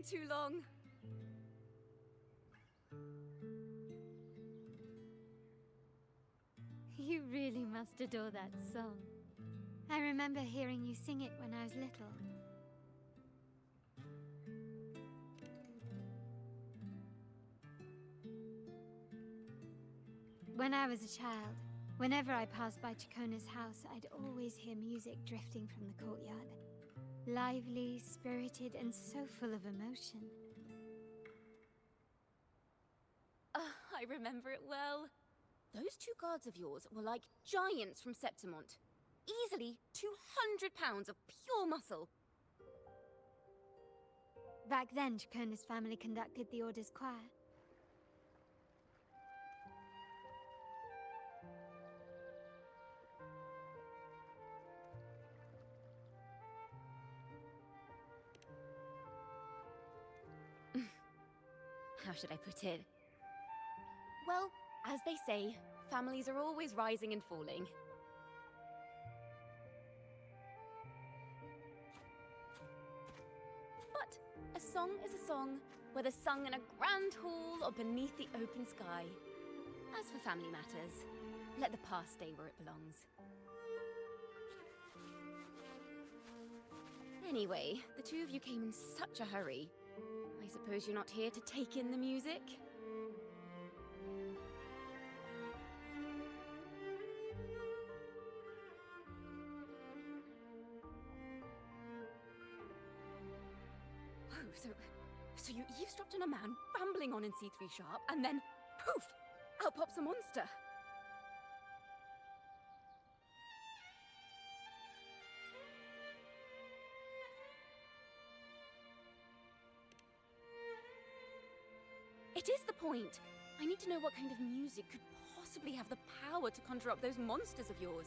been too long. You really must adore that song. I remember hearing you sing it when I was little. When I was a child, whenever I passed by Chacona's house, I'd always hear music drifting from the courtyard. Lively, spirited, and so full of emotion. I remember it well. Those two guards of yours were like giants from Septimont. Easily 200 pounds of pure muscle. Back then, Chacona's family conducted the Order's choir. How should I put it? Well, as they say, families are always rising and falling. But a song is a song, whether sung in a grand hall or beneath the open sky. As for family matters, let the past stay where it belongs. Anyway, the two of you came in such a hurry. I suppose you're not here to take in the music? Oh, so you eavesdropped on a man rambling on in C3 Sharp, and then, poof, out pops a monster. It is the point. I need to know what kind of music could possibly have the power to conjure up those monsters of yours.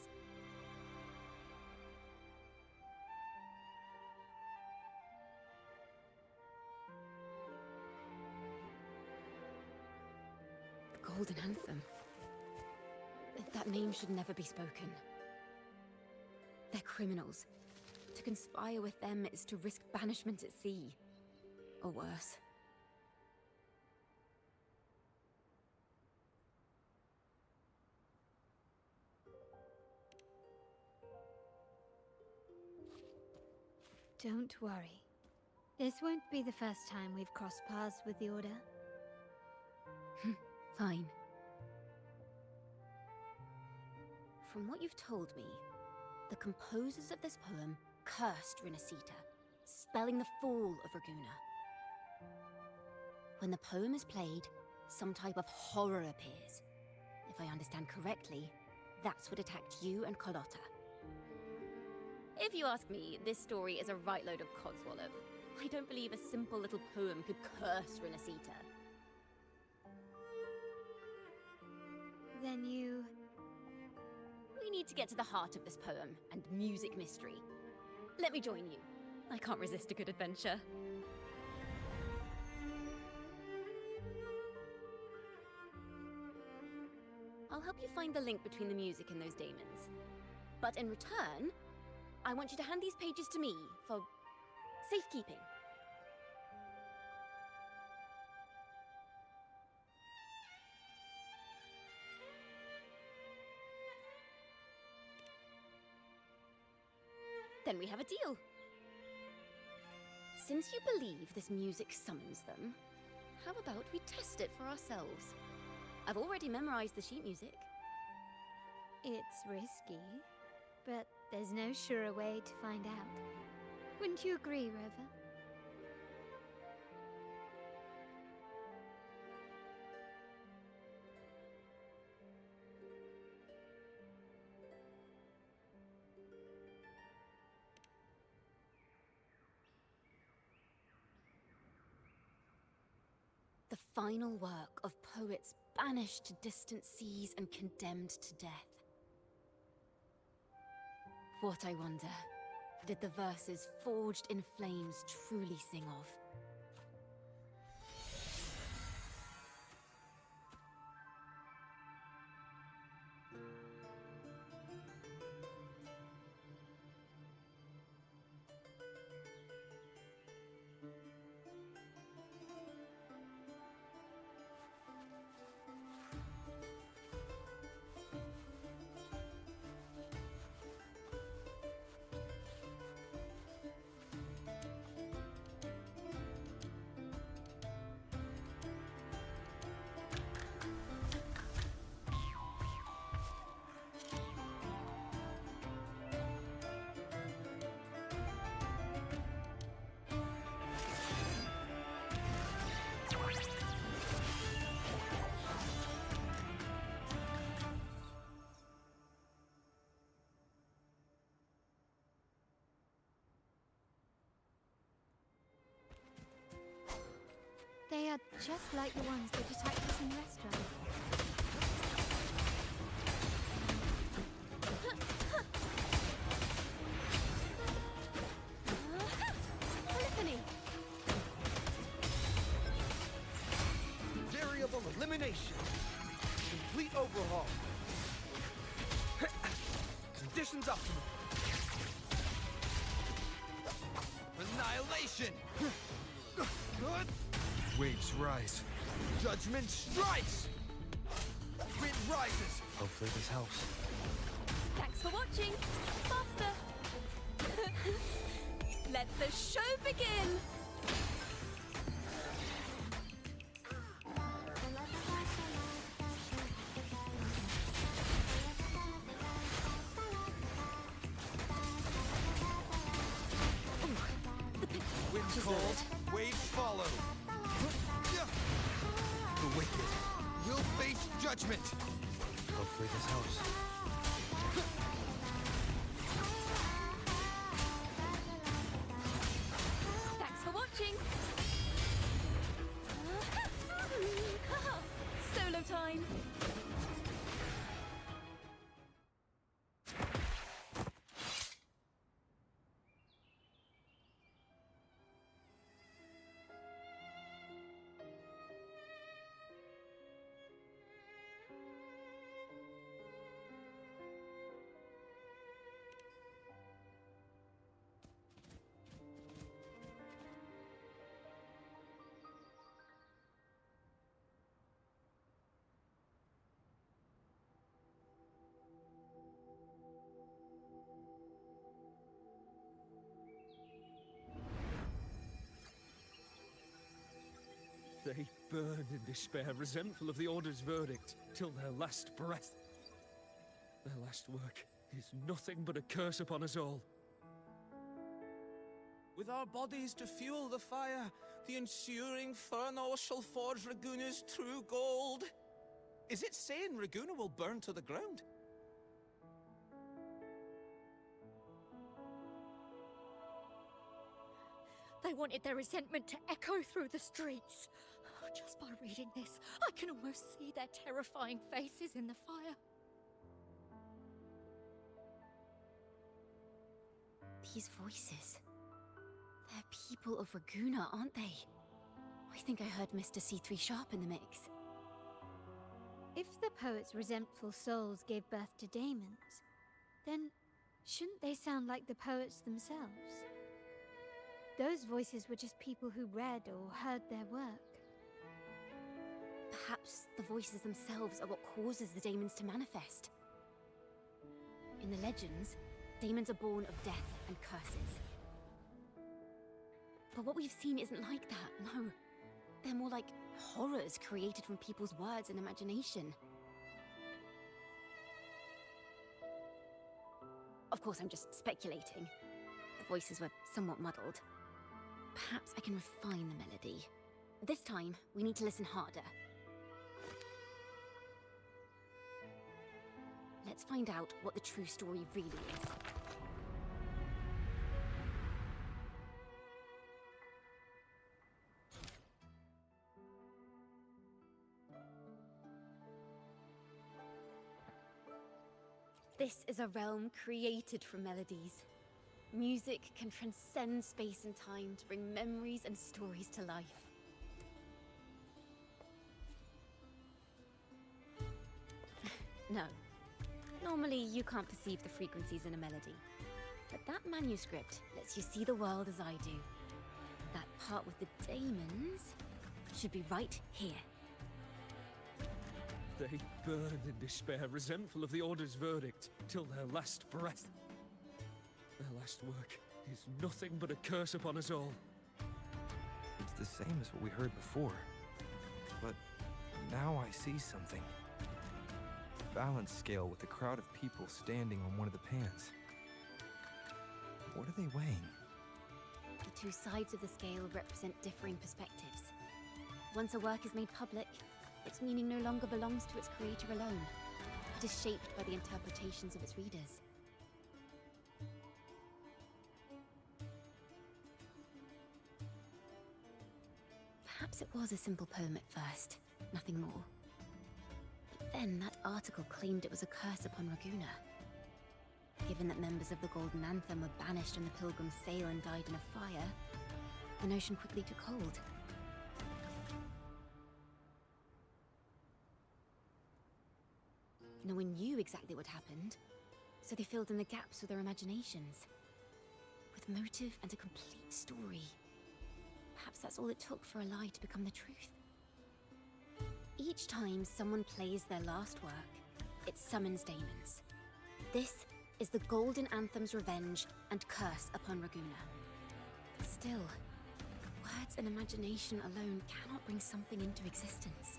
The Golden Anthem. That name should never be spoken. They're criminals. To conspire with them is to risk banishment at sea. Or worse. Don't worry. This won't be the first time we've crossed paths with the Order. Fine. From what you've told me, the composers of this poem cursed Rinascita, spelling the fall of Raguna. When the poem is played, some type of horror appears. If I understand correctly, that's what attacked you and Carlotta. If you ask me, this story is a right load of codswallop. I don't believe a simple little poem could curse Rinascita. Then you... We need to get to the heart of this poem and music mystery. Let me join you. I can't resist a good adventure. I'll help you find the link between the music and those daemons. But in return, I want you to hand these pages to me for safekeeping. Then we have a deal. Since you believe this music summons them, how about we test it for ourselves? I've already memorized the sheet music. It's risky, but there's no surer way to find out. Wouldn't you agree, Rover? The final work of poets banished to distant seas and condemned to death. What, I wonder, did the verses forged in flames truly sing of? They are just like the ones that attacked us in the restaurant. Polyphony! Variable elimination. Complete overhaul. Conditions optimal. Annihilation! Waves rise. Judgment strikes! Wind rises! Hopefully this helps. Thanks for watching! Faster! Let the show begin! Winds cold, waves follow. The wicked will face judgment. Hopefully this helps. Thanks for watching! Solo time! They burn in despair, resentful of the Order's verdict, till their last breath. Their last work is nothing but a curse upon us all. With our bodies to fuel the fire, the ensuing Furnaw shall forge Raguna's true gold. Is it saying Raguna will burn to the ground? They wanted their resentment to echo through the streets. Just by reading this, I can almost see their terrifying faces in the fire. These voices. They're people of Raguna, aren't they? I think I heard Mr. C3 Sharp in the mix. If the poet's resentful souls gave birth to daemons, then shouldn't they sound like the poets themselves? Those voices were just people who read or heard their work. Perhaps the voices themselves are what causes the daemons to manifest. In the legends, daemons are born of death and curses. But what we've seen isn't like that, no. They're more like horrors created from people's words and imagination. Of course, I'm just speculating. The voices were somewhat muddled. Perhaps I can refine the melody. This time, we need to listen harder. Let's find out what the true story really is. This is a realm created from melodies. Music can transcend space and time to bring memories and stories to life. No. Normally, you can't perceive the frequencies in a melody. But that manuscript lets you see the world as I do. That part with the daemons should be right here. They burn in despair, resentful of the Order's verdict, till their last breath. Their last work is nothing but a curse upon us all. It's the same as what we heard before. But now I see something. Balance scale with a crowd of people standing on one of the pans. What are they weighing? The two sides of the scale represent differing perspectives. Once a work is made public, its meaning no longer belongs to its creator alone. It is shaped by the interpretations of its readers. Perhaps it was a simple poem at first, nothing more. But then that article claimed it was a curse upon Raguna. Given that members of the Golden Anthem were banished when the pilgrims sailed and died in a fire, the notion quickly took hold. No one knew exactly what happened, so they filled in the gaps with their imaginations. With motive and a complete story. Perhaps that's all it took for a lie to become the truth. Each time someone plays their last work, it summons daemons. This is the Golden Anthem's revenge and curse upon Raguna. But still, words and imagination alone cannot bring something into existence.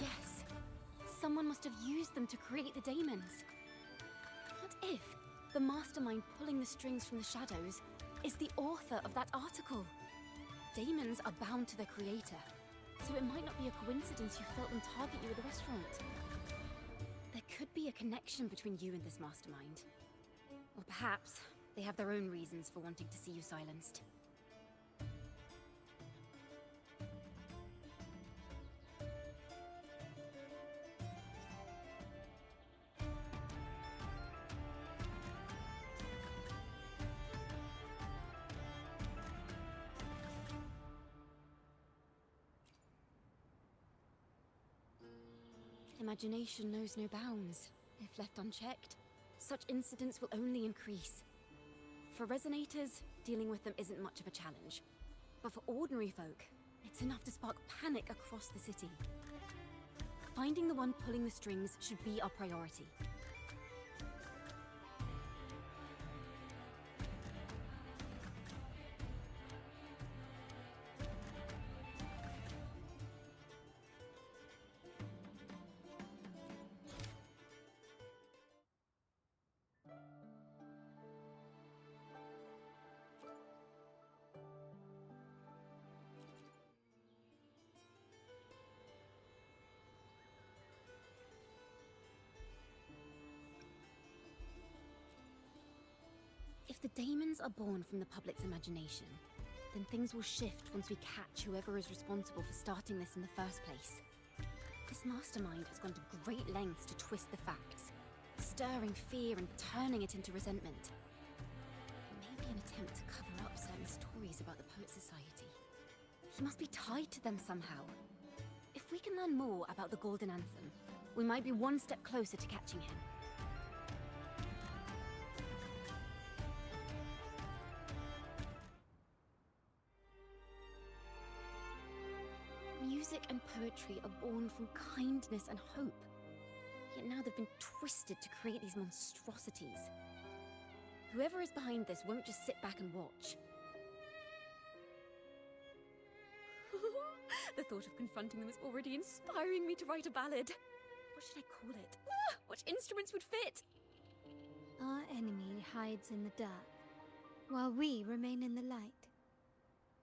Yes, someone must have used them to create the daemons. What if the mastermind pulling the strings from the shadows is the author of that article? Daemons are bound to their creator, so it might not be a coincidence you felt them target you at the restaurant. There could be a connection between you and this mastermind. Or perhaps they have their own reasons for wanting to see you silenced. Imagination knows no bounds. If left unchecked, such incidents will only increase. For resonators, dealing with them isn't much of a challenge. But for ordinary folk, it's enough to spark panic across the city. Finding the one pulling the strings should be our priority. If the daemons are born from the public's imagination, then things will shift once we catch whoever is responsible for starting this in the first place. This mastermind has gone to great lengths to twist the facts, stirring fear and turning it into resentment. It may be an attempt to cover up certain stories about the Poet Society. He must be tied to them somehow. If we can learn more about the Golden Anthem, we might be one step closer to catching him. Music and poetry are born from kindness and hope. Yet now they've been twisted to create these monstrosities. Whoever is behind this won't just sit back and watch. The thought of confronting them is already inspiring me to write a ballad. What should I call it? Which instruments would fit? Our enemy hides in the dark, while we remain in the light.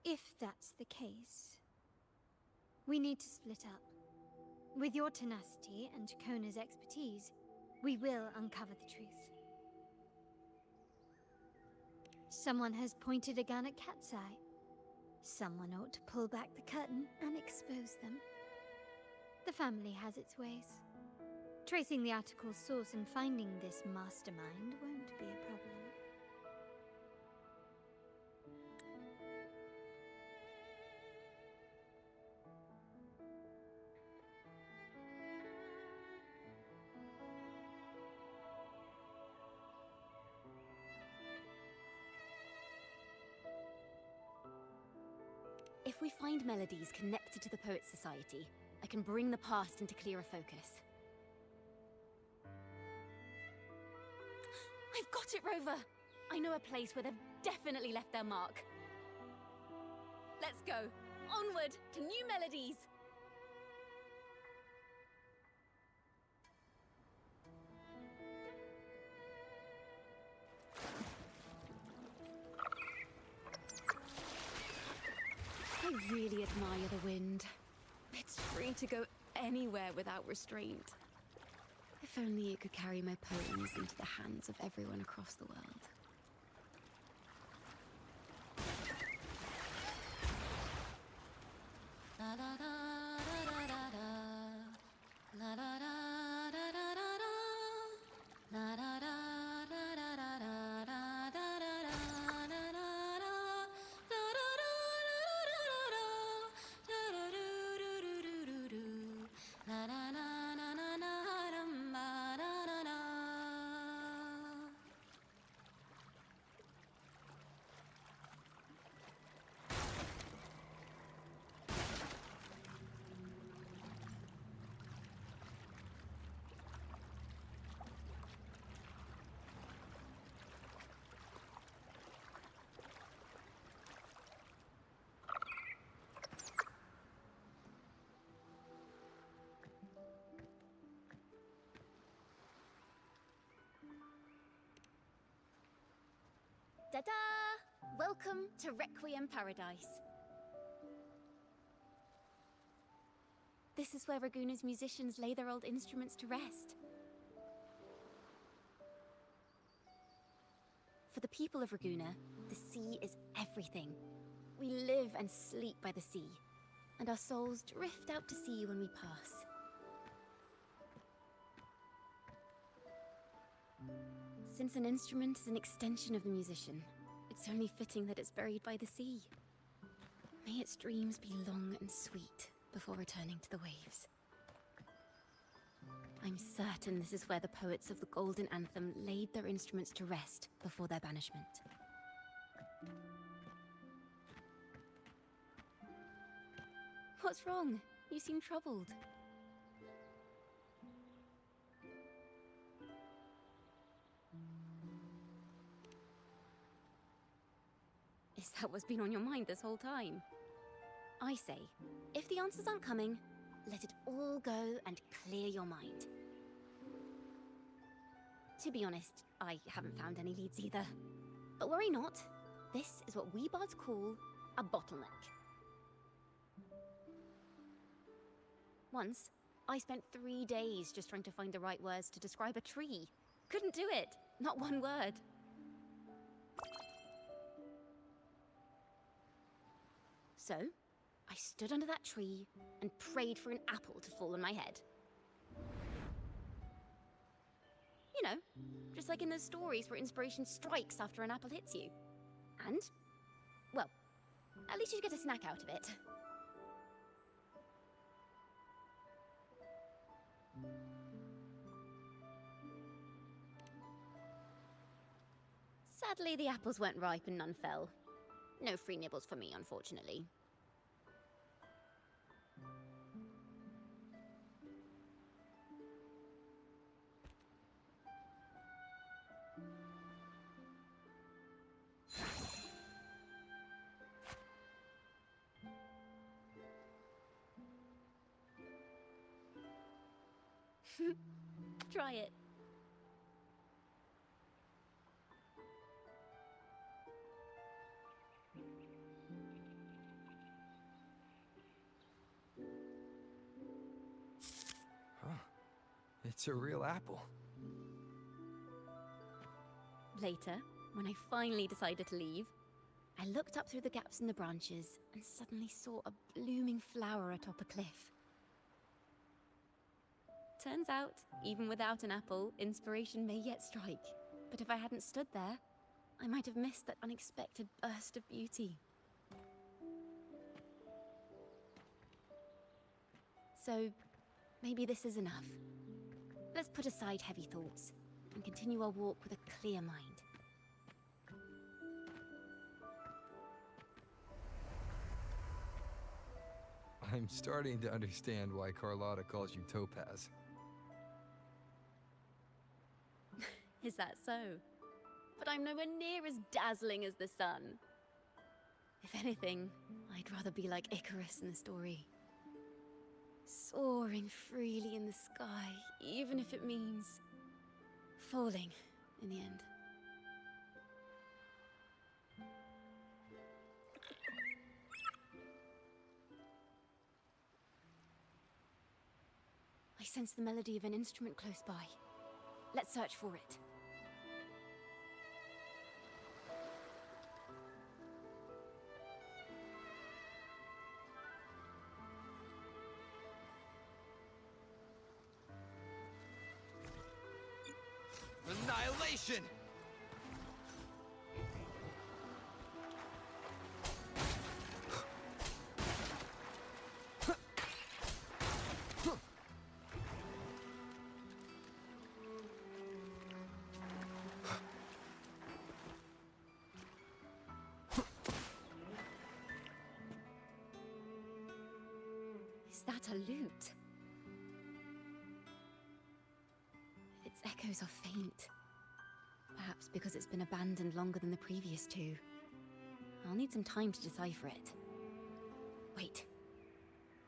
If that's the case, we need to split up. With your tenacity and Kona's expertise, we will uncover the truth. Someone has pointed a gun at Cat's Eye. Someone ought to pull back the curtain and expose them. The family has its ways. Tracing the article's source and finding this mastermind won't be a problem. If we find melodies connected to the Poet Society, I can bring the past into clearer focus. I've got it, Rover! I know a place where they've definitely left their mark. Let's go! Onward to new melodies! I really admire the wind. It's free to go anywhere without restraint. If only it could carry my poems into the hands of everyone across the world. La da da da da da. La da da da da da da. La da da da da da da da da da da da da da. Da da da da da da da. Da da do do do do do do. La na na na na na dum ba da da da. Ta-da! Welcome to Requiem Paradise. This is where Raguna's musicians lay their old instruments to rest. For the people of Raguna, the sea is everything. We live and sleep by the sea, and our souls drift out to sea when we pass. Since an instrument is an extension of the musician, it's only fitting that it's buried by the sea. May its dreams be long and sweet before returning to the waves. I'm certain this is where the poets of the Golden Anthem laid their instruments to rest before their banishment. What's wrong? You seem troubled. Is that what's been on your mind this whole time? I say, if the answers aren't coming, let it all go and clear your mind. To be honest, I haven't found any leads either. But worry not, this is what we bards call a bottleneck. Once, I spent 3 days just trying to find the right words to describe a tree. Couldn't do it, not one word. So, I stood under that tree and prayed for an apple to fall on my head. You know, just like in those stories where inspiration strikes after an apple hits you. And, well, at least you get a snack out of it. Sadly, the apples weren't ripe and none fell. No free nibbles for me, unfortunately. Try it. It's a real apple. Later, when I finally decided to leave, I looked up through the gaps in the branches and suddenly saw a blooming flower atop a cliff. Turns out, even without an apple, inspiration may yet strike. But if I hadn't stood there, I might have missed that unexpected burst of beauty. So, maybe this is enough. Let's put aside heavy thoughts and continue our walk with a clear mind. I'm starting to understand why Carlotta calls you Topaz. Is that so? But I'm nowhere near as dazzling as the sun. If anything, I'd rather be like Icarus in the story. Soaring freely in the sky, even if it means falling in the end. sense the melody of an instrument close by. Let's search for it. Annihilation! Is that a lute? Its echoes are faint. Perhaps because it's been abandoned longer than the previous two. I'll need some time to decipher it. Wait.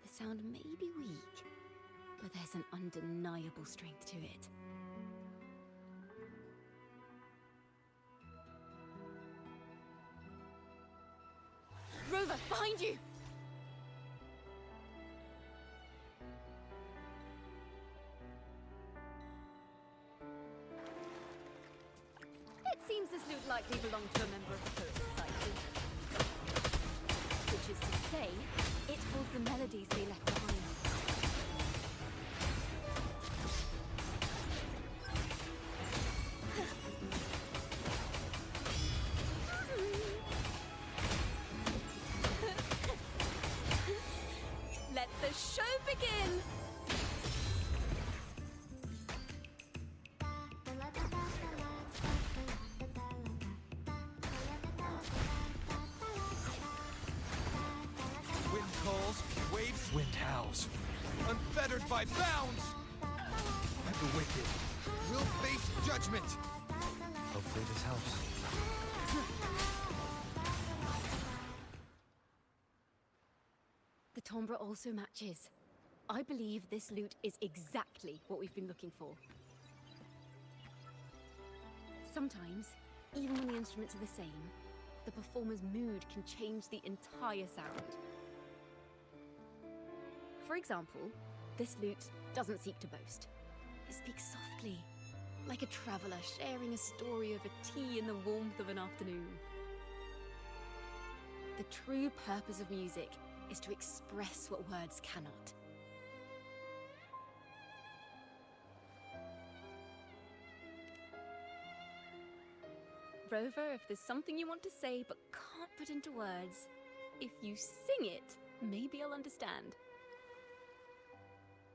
The sound may be weak, but there's an undeniable strength to it. Rover, behind you! It seems this lute likely belonged to a member of the Poet Society. Which is to say, it holds the melodies they left behind. Let the show begin! Wind calls, waves, wind howls. Unfettered by bounds! The wicked will face judgment! Hopefully this helps. The timbre also matches. I believe this lute is exactly what we've been looking for. Sometimes, even when the instruments are the same, the performer's mood can change the entire sound. For example, this lute doesn't seek to boast. It speaks softly, like a traveler sharing a story over tea in the warmth of an afternoon. The true purpose of music is to express what words cannot. Rover, if there's something you want to say but can't put into words, if you sing it, maybe I'll understand.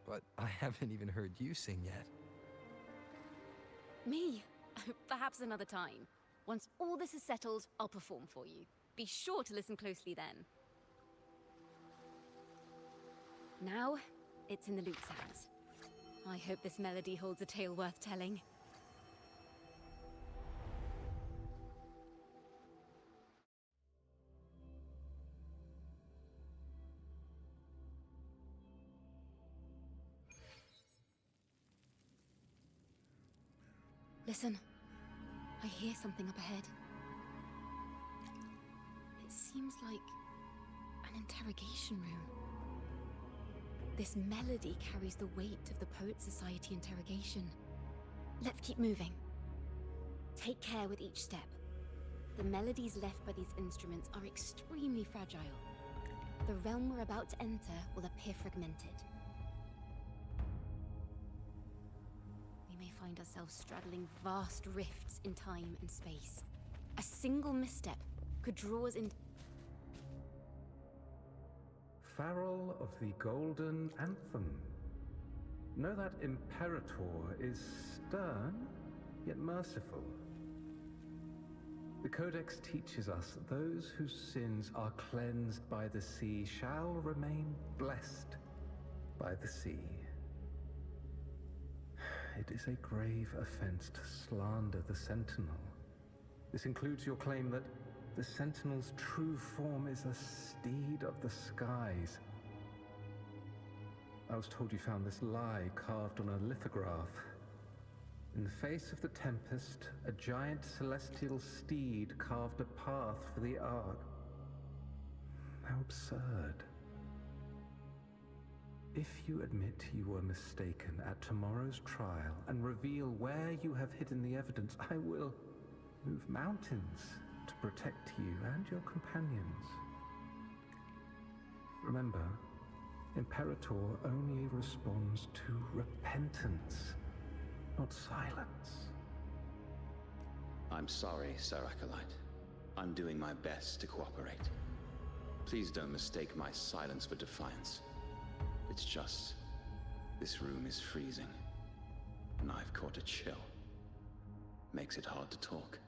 But I haven't even heard you sing yet. Me? Perhaps another time. Once all this is settled, I'll perform for you. Be sure to listen closely then. Now, it's in the lute's hands. I hope this melody holds a tale worth telling. Listen. I hear something up ahead. It seems like an interrogation room. This melody carries the weight of the Poet Society interrogation. Let's keep moving. Take care with each step. The melodies left by these instruments are extremely fragile. The realm we're about to enter will appear fragmented. We may find ourselves straddling vast rifts in time and space. A single misstep could draw us in. Farrell of the Golden Anthem. Know that Imperator is stern, yet merciful. The Codex teaches us that those whose sins are cleansed by the sea shall remain blessed by the sea. It is a grave offense to slander the Sentinel. This includes your claim that the Sentinel's true form is a steed of the skies. I was told you found this lie carved on a lithograph. In the face of the Tempest, a giant celestial steed carved a path for the Ark. How absurd. If you admit you were mistaken at tomorrow's trial and reveal where you have hidden the evidence, I will move mountains to protect you and your companions. Remember, Imperator only responds to repentance, not silence. I'm sorry, Sir Acolyte. I'm doing my best to cooperate. Please don't mistake my silence for defiance. It's just, this room is freezing, and I've caught a chill. Makes it hard to talk.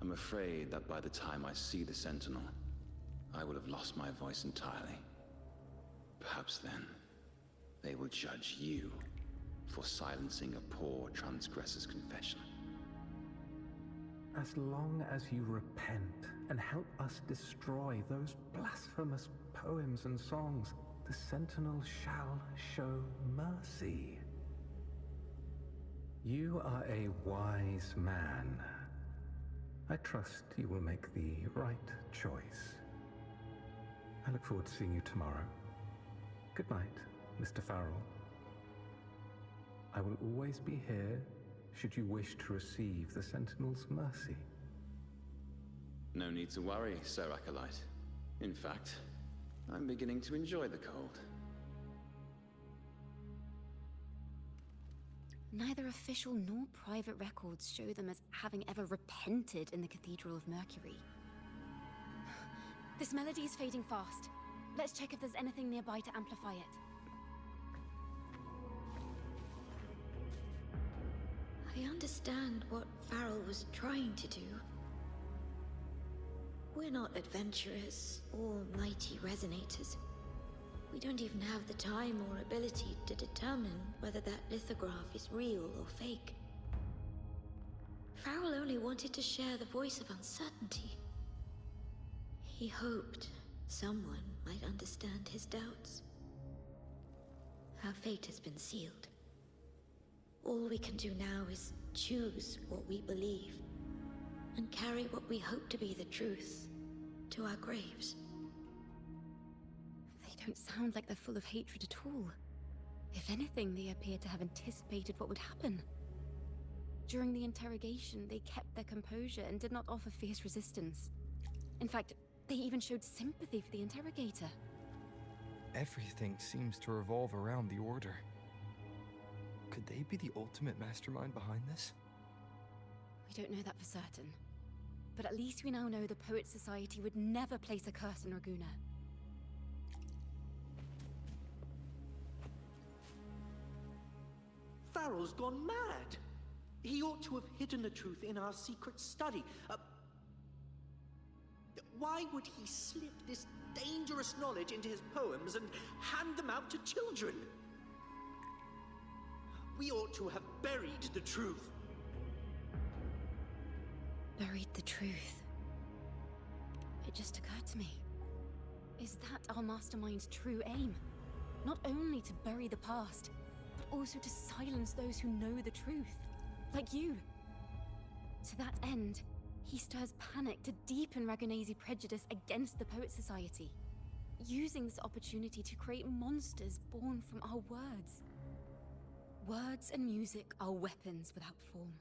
I'm afraid that by the time I see the Sentinel, I will have lost my voice entirely. Perhaps then, they will judge you for silencing a poor transgressor's confession. As long as you repent and help us destroy those blasphemous poems and songs, the Sentinel shall show mercy. You are a wise man. I trust you will make the right choice. I look forward to seeing you tomorrow. Good night, Mr. Farrell. I will always be here should you wish to receive the Sentinel's mercy. No need to worry, Sir Acolyte. In fact, I'm beginning to enjoy the cold. Neither official nor private records show them as having ever repented in the Cathedral of Mercury. This melody is fading fast. Let's check if there's anything nearby to amplify it. I understand what Farrell was trying to do. We're not adventurers or mighty resonators. We don't even have the time or ability to determine whether that lithograph is real or fake. Farrell only wanted to share the voice of uncertainty. He hoped someone might understand his doubts. Our fate has been sealed. All we can do now is choose what we believe and carry what we hope to be the truth to our graves. They don't sound like they're full of hatred at all. If anything, they appear to have anticipated what would happen. During the interrogation, they kept their composure and did not offer fierce resistance. In fact, they even showed sympathy for the interrogator. Everything seems to revolve around the Order. Could they be the ultimate mastermind behind this? We don't know that for certain. But at least we now know the Poets Society would never place a curse on Raguna. Farrell's gone mad. He ought to have hidden the truth in our secret study. Why would he slip this dangerous knowledge into his poems and hand them out to children? We ought to have buried the truth. Buried the truth. It just occurred to me. Is that our mastermind's true aim? Not only to bury the past, but also to silence those who know the truth. Like you. To that end, he stirs panic to deepen Ragonese prejudice against the Poet Society, using this opportunity to create monsters born from our words. Words and music are weapons without form.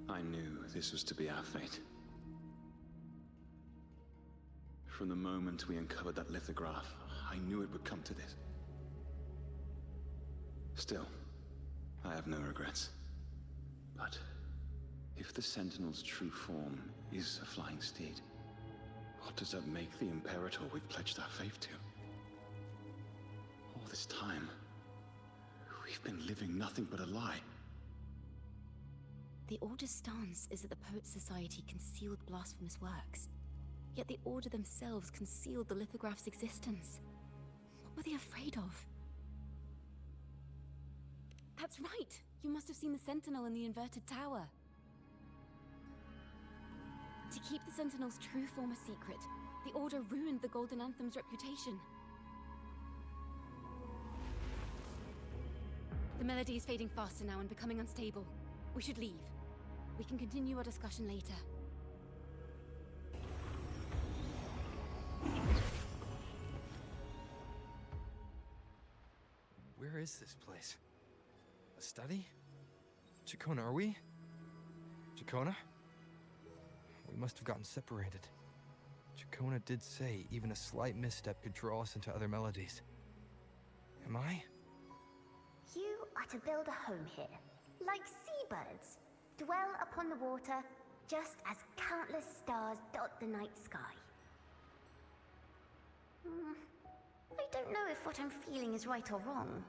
I knew this was to be our fate. From the moment we uncovered that lithograph, I knew it would come to this. Still, I have no regrets. But if the Sentinel's true form is a flying steed, what does that make the Imperator we've pledged our faith to? All this time, we've been living nothing but a lie. The Order's stance is that the Poet Society concealed blasphemous works, yet the Order themselves concealed the lithograph's existence. What were they afraid of? That's right! You must have seen the Sentinel in the inverted tower. To keep the Sentinel's true form a secret, the Order ruined the Golden Anthem's reputation. The melody is fading faster now and becoming unstable. We should leave. We can continue our discussion later. Where is this place? A study? Chacona, are we? Chacona? We must have gotten separated. Chacona did say even a slight misstep could draw us into other melodies. Am I? You are to build a home here, like seabirds. Dwell upon the water, just as countless stars dot the night sky. I don't know if what I'm feeling is right or wrong.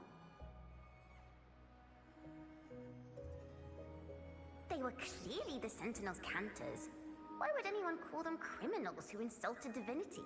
They were clearly the Sentinel's cantors. Why would anyone call them criminals who insulted divinity?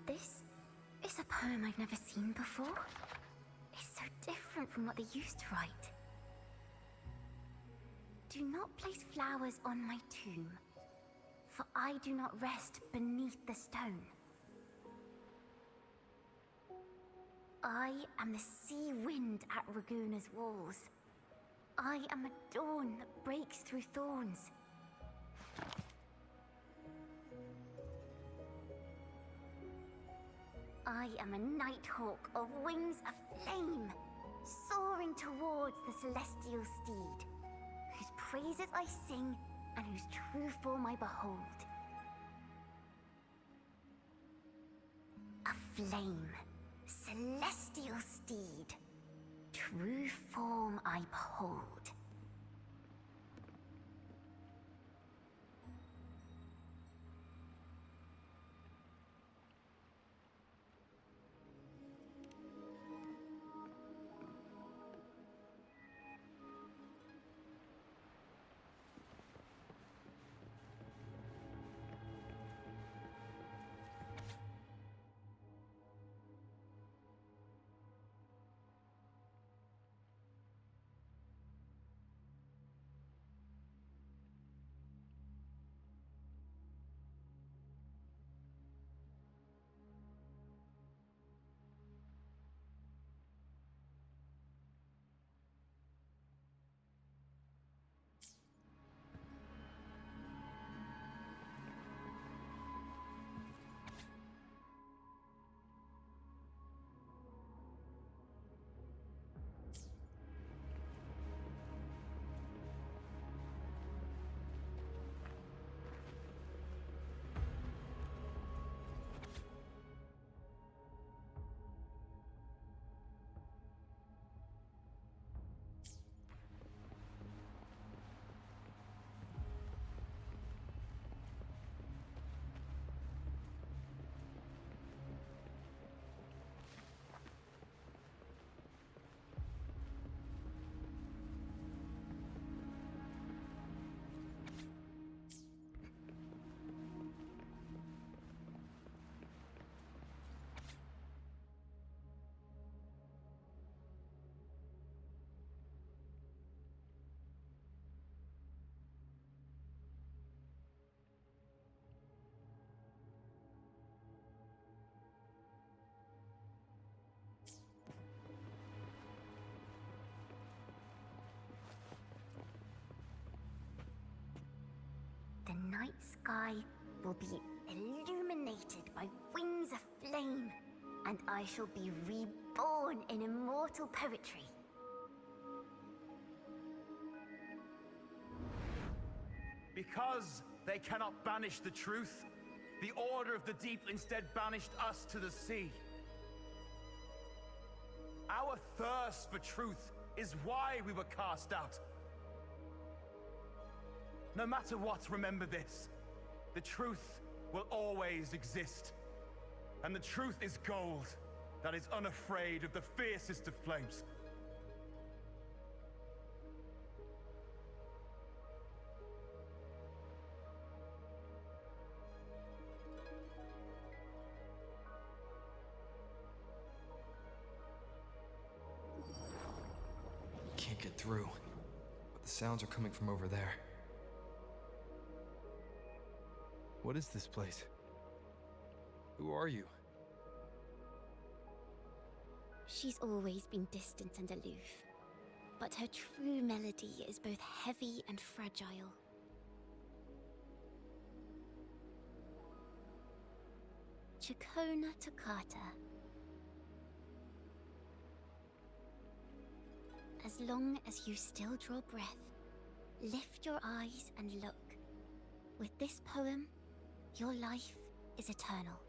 This is a poem I've never seen before. It's so different from what they used to write. Do not place flowers on my tomb, for I do not rest beneath the stone. I am the sea wind at Raguna's walls. I am a dawn that breaks through thorns. I am a nighthawk of wings aflame, soaring towards the celestial steed, whose praises I sing and whose true form I behold. A flame, celestial steed, true form I behold. The night sky will be illuminated by wings of flame, and I shall be reborn in immortal poetry. Because they cannot banish the truth, the Order of the Deep instead banished us to the sea. Our thirst for truth is why we were cast out. No matter what, remember this. The truth will always exist. And the truth is gold that is unafraid of the fiercest of flames. Can't get through, but the sounds are coming from over there. What is this place? Who are you? She's always been distant and aloof, but her true melody is both heavy and fragile. Chacona Toccata. As long as you still draw breath, lift your eyes and look. With this poem, your life is eternal.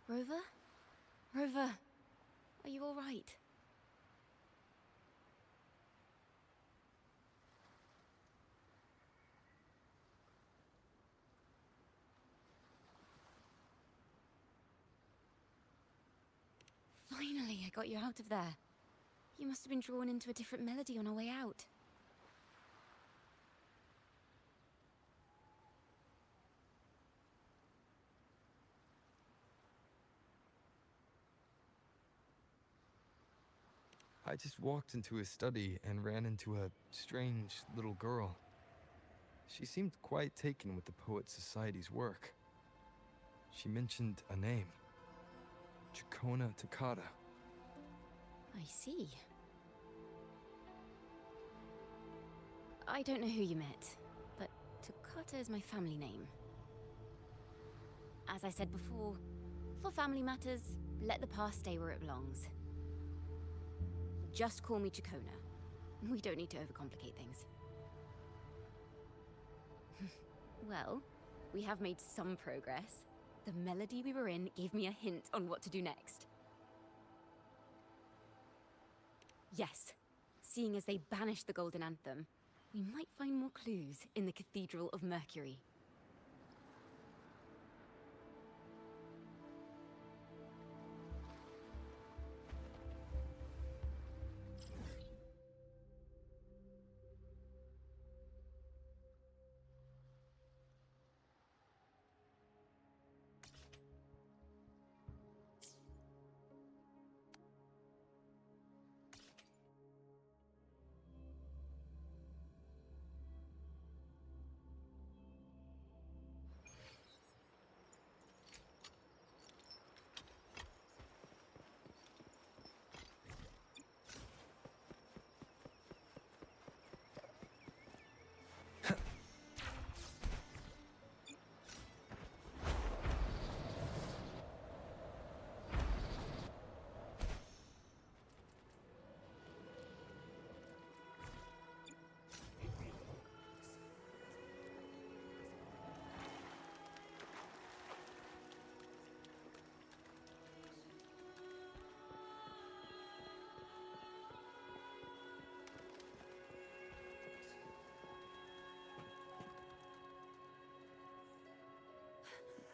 Rover? Rover, are you all right? Finally, I got you out of there. You must have been drawn into a different melody on our way out. I just walked into his study and ran into a strange little girl. She seemed quite taken with the Poet Society's work. She mentioned a name. Chacona Toccata. I see. I don't know who you met, but Toccata is my family name. As I said before, for family matters, let the past stay where it belongs. Just call me Chacona. We don't need to overcomplicate things. Well, we have made some progress. The melody we were in gave me a hint on what to do next. Yes, seeing as they banished the Golden Anthem, we might find more clues in the Cathedral of Mercury.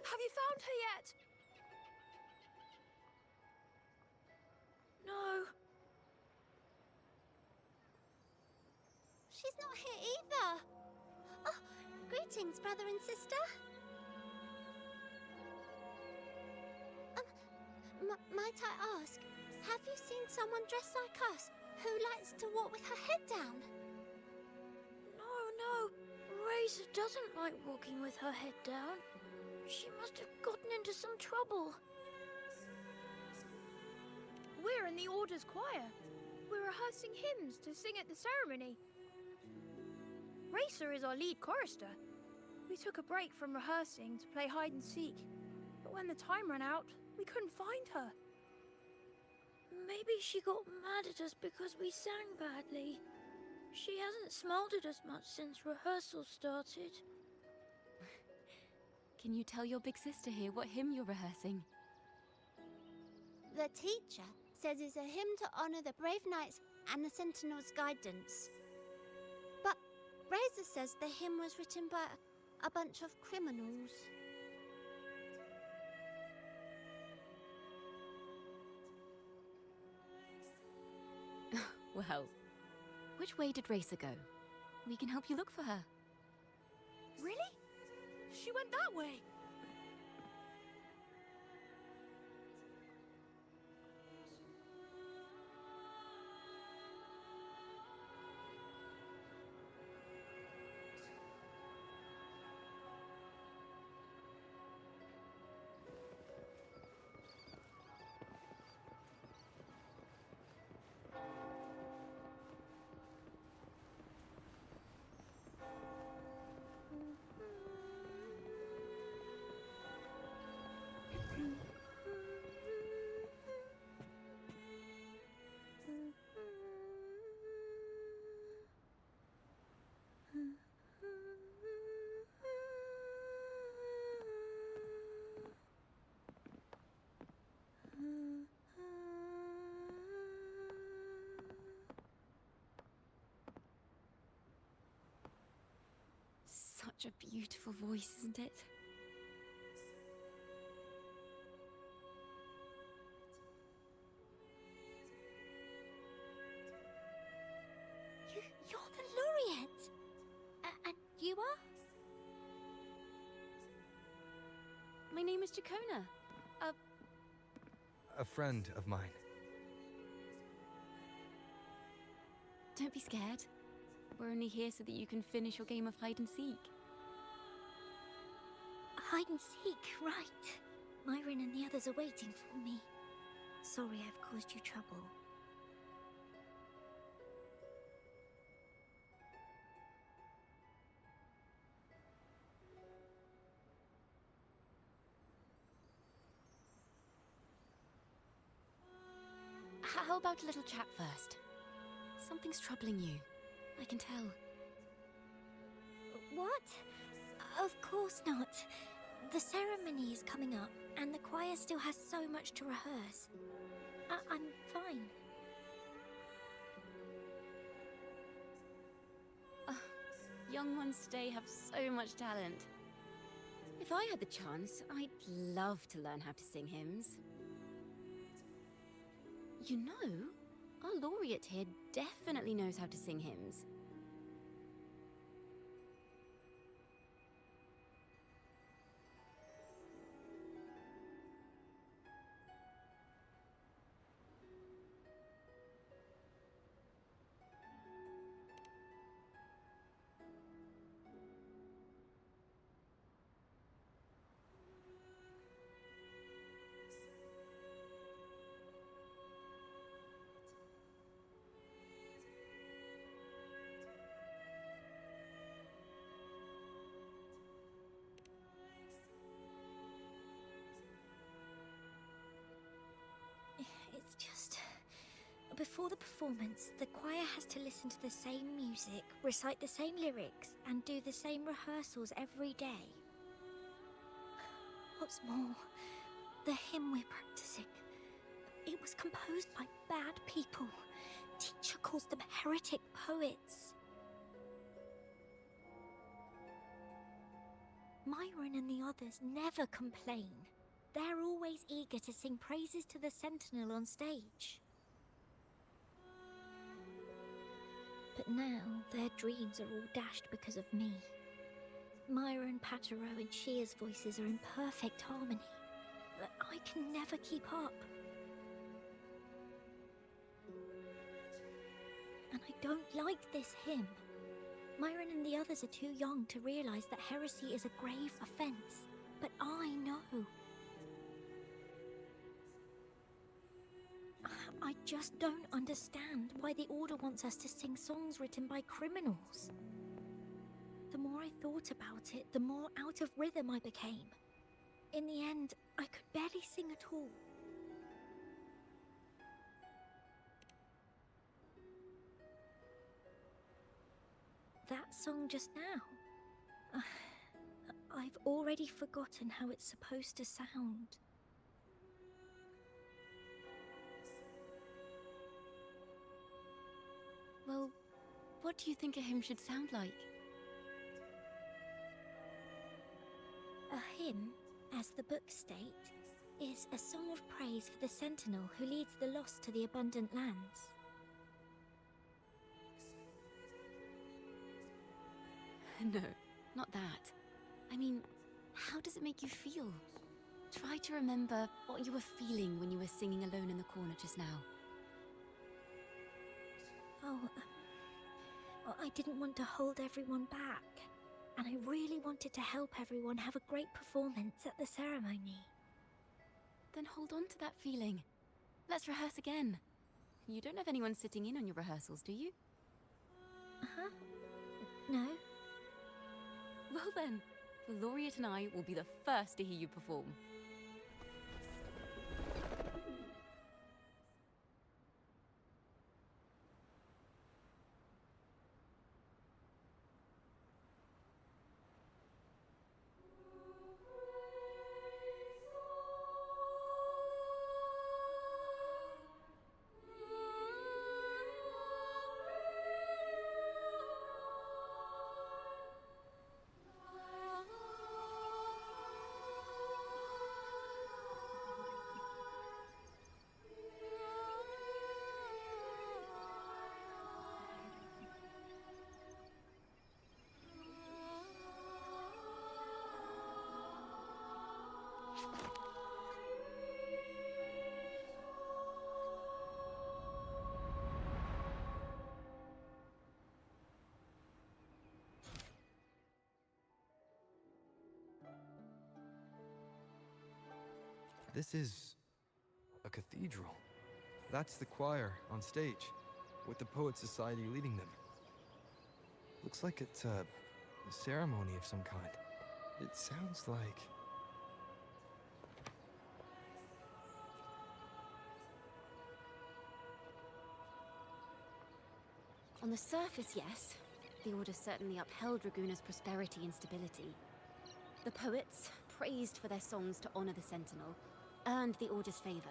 Have you found her yet? No. She's not here either. Oh, greetings, brother and sister. Might I ask, have you seen someone dressed like us who likes to walk with her head down? No. Razor doesn't like walking with her head down. She must have gotten into some trouble. We're in the Order's choir. We're rehearsing hymns to sing at the ceremony. Racer is our lead chorister. We took a break from rehearsing to play hide and seek, but when the time ran out, we couldn't find her. Maybe she got mad at us because we sang badly. She hasn't smiled at us much since rehearsal started. Can you tell your big sister here what hymn you're rehearsing? The teacher says it's a hymn to honor the brave knights and the Sentinel's guidance. But Razor says the hymn was written by a bunch of criminals. Well, Which way did Racer go? We can help you look for her. Really? She went that way. Such a beautiful voice, isn't it? You're the laureate! And you are? My name is Jacona. A friend of mine. Don't be scared. We're only here so that you can finish your game of hide and seek. Hide and seek, right. Myron and the others are waiting for me. Sorry I've caused you trouble. How about a little chat first? Something's troubling you. I can tell. What? Of course not. The ceremony is coming up, and the choir still has so much to rehearse. I'm fine. Young ones today have so much talent. If I had the chance, I'd love to learn how to sing hymns. You know, our laureate here definitely knows how to sing hymns. It's just... Before the performance, the choir has to listen to the same music, recite the same lyrics, and do the same rehearsals every day. What's more, the hymn we're practicing, it was composed by bad people. Teacher calls them heretic poets. Myron and the others never complain. They're always eager to sing praises to the Sentinel on stage. But now, their dreams are all dashed because of me. Myron, Patero, and Shia's voices are in perfect harmony, but I can never keep up. And I don't like this hymn. Myron and the others are too young to realize that heresy is a grave offense, but I know. I just don't understand why the Order wants us to sing songs written by criminals. The more I thought about it, the more out of rhythm I became. In the end, I could barely sing at all. That song just now. I've already forgotten how it's supposed to sound. Well, what do you think a hymn should sound like? A hymn, as the books state, is a song of praise for the Sentinel who leads the lost to the abundant lands. No, not that. I mean, how does it make you feel? Try to remember what you were feeling when you were singing alone in the corner just now. Well, I didn't want to hold everyone back. And I really wanted to help everyone have a great performance at the ceremony. Then hold on to that feeling. Let's rehearse again. You don't have anyone sitting in on your rehearsals, do you? Uh-huh. No. Well then, the laureate and I will be the first to hear you perform. This is a cathedral. That's the choir on stage, with the Poet Society leading them. Looks like it's a ceremony of some kind. It sounds like... On the surface, yes. The Order certainly upheld Raguna's prosperity and stability. The poets, praised for their songs to honor the Sentinel, earned the Order's favor.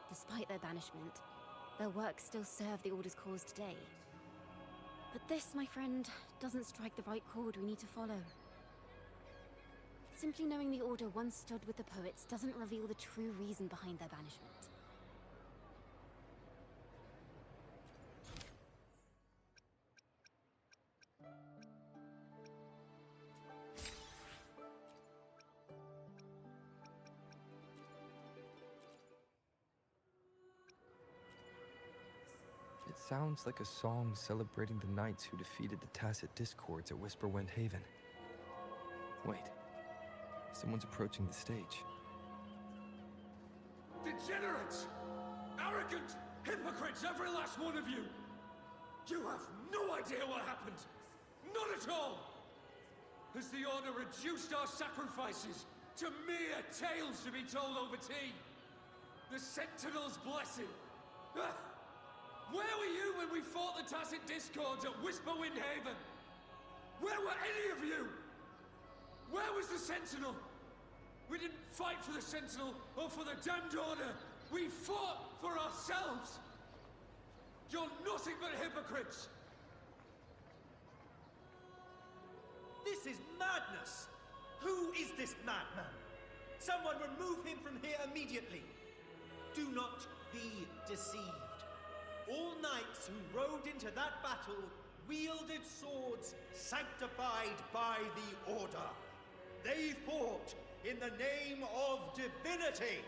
Despite their banishment, their works still serve the Order's cause today. But this, my friend, doesn't strike the right chord we need to follow. Simply knowing the Order once stood with the poets doesn't reveal the true reason behind their banishment. It sounds like a song celebrating the knights who defeated the Tacit Discords at Whisperwind Haven. Wait. Someone's approaching the stage. Degenerates! Arrogant! Hypocrites, every last one of you! You have no idea what happened! Not at all! Has the Order reduced our sacrifices to mere tales to be told over tea? The Sentinel's blessing! Ah! Where were you when we fought the Tacit Discords at Whisperwind Haven? Where were any of you? Where was the Sentinel? We didn't fight for the Sentinel or for the damned Order. We fought for ourselves. You're nothing but hypocrites. This is madness! Who is this madman? Someone remove him from here immediately. Do not be deceived. All knights who rode into that battle wielded swords sanctified by the Order. They fought in the name of divinity.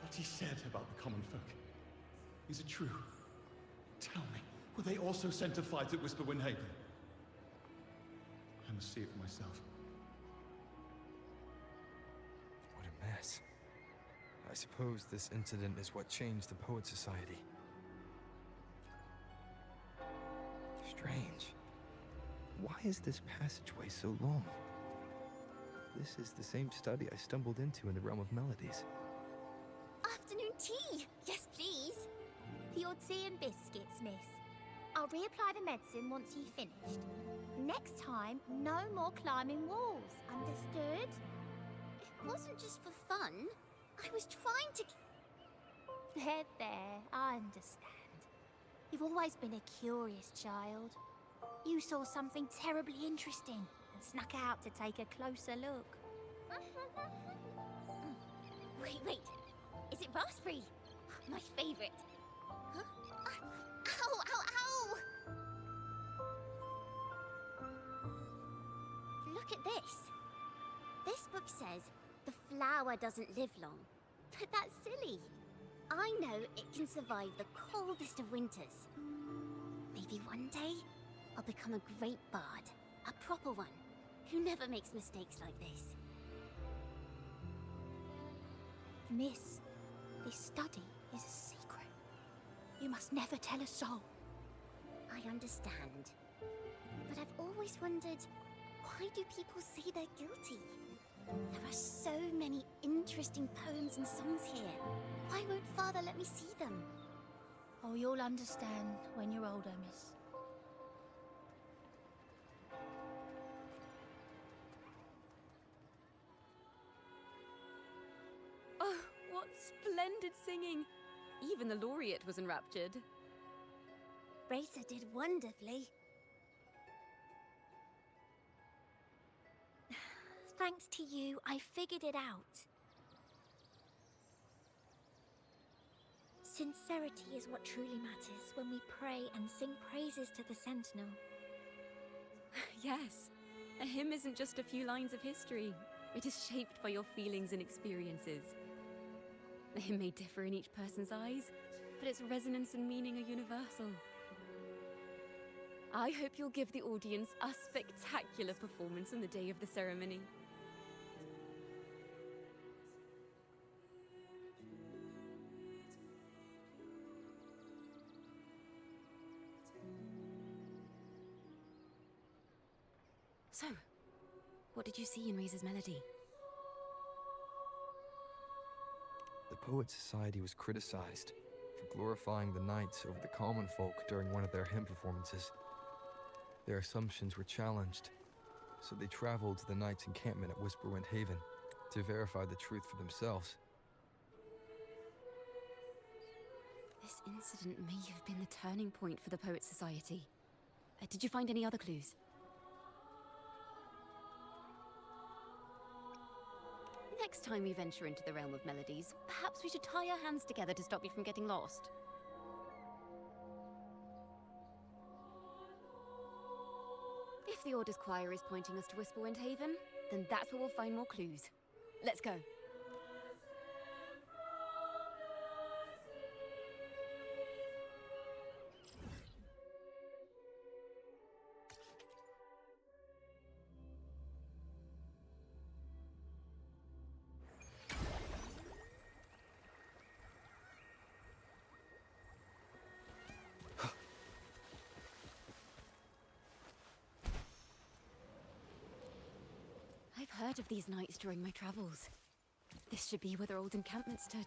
What he said about the common folk, is it true? Tell me, were they also sent to fight at Whisperwind Haven? I must see it for myself. What a mess. I suppose this incident is what changed the Poet Society. Strange. Why is this passageway so long? This is the same study I stumbled into in the Realm of Melodies. Afternoon tea! Yes, please. The odd tea and biscuits, miss. I'll reapply the medicine once you've finished. Next time, no more climbing walls. Understood? It wasn't just for fun. I was trying to... There, I understand. You've always been a curious child. You saw something terribly interesting and snuck out to take a closer look. Wait. Is it raspberry? My favorite. Huh? Ow! look at this. This book says the flower doesn't live long, but that's silly. I know it can survive the coldest of winters. Maybe one day, I'll become a great bard, a proper one, who never makes mistakes like this. Miss, this study is a secret. You must never tell a soul. I understand. But I've always wondered, why do people say they're guilty? There are so many interesting poems and songs here. Why won't Father let me see them? Oh, you'll understand when you're older, miss. Oh, what splendid singing! Even the laureate was enraptured. Racer did wonderfully. Thanks to you, I figured it out. Sincerity is what truly matters when we pray and sing praises to the Sentinel. Yes, a hymn isn't just a few lines of history. It is shaped by your feelings and experiences. The hymn may differ in each person's eyes, but its resonance and meaning are universal. I hope you'll give the audience a spectacular performance on the day of the ceremony. So, what did you see in Razor's melody? The Poets Society was criticized for glorifying the knights over the common folk during one of their hymn performances. Their assumptions were challenged, so they traveled to the knights' encampment at Whisperwind Haven to verify the truth for themselves. This incident may have been the turning point for the Poets Society. Did you find any other clues? Next time we venture into the realm of melodies, perhaps we should tie our hands together to stop you from getting lost. If the Order's choir is pointing us to Whisperwind Haven, then that's where we'll find more clues. Let's go. I've heard of these nights during my travels. This should be where their old encampment stood.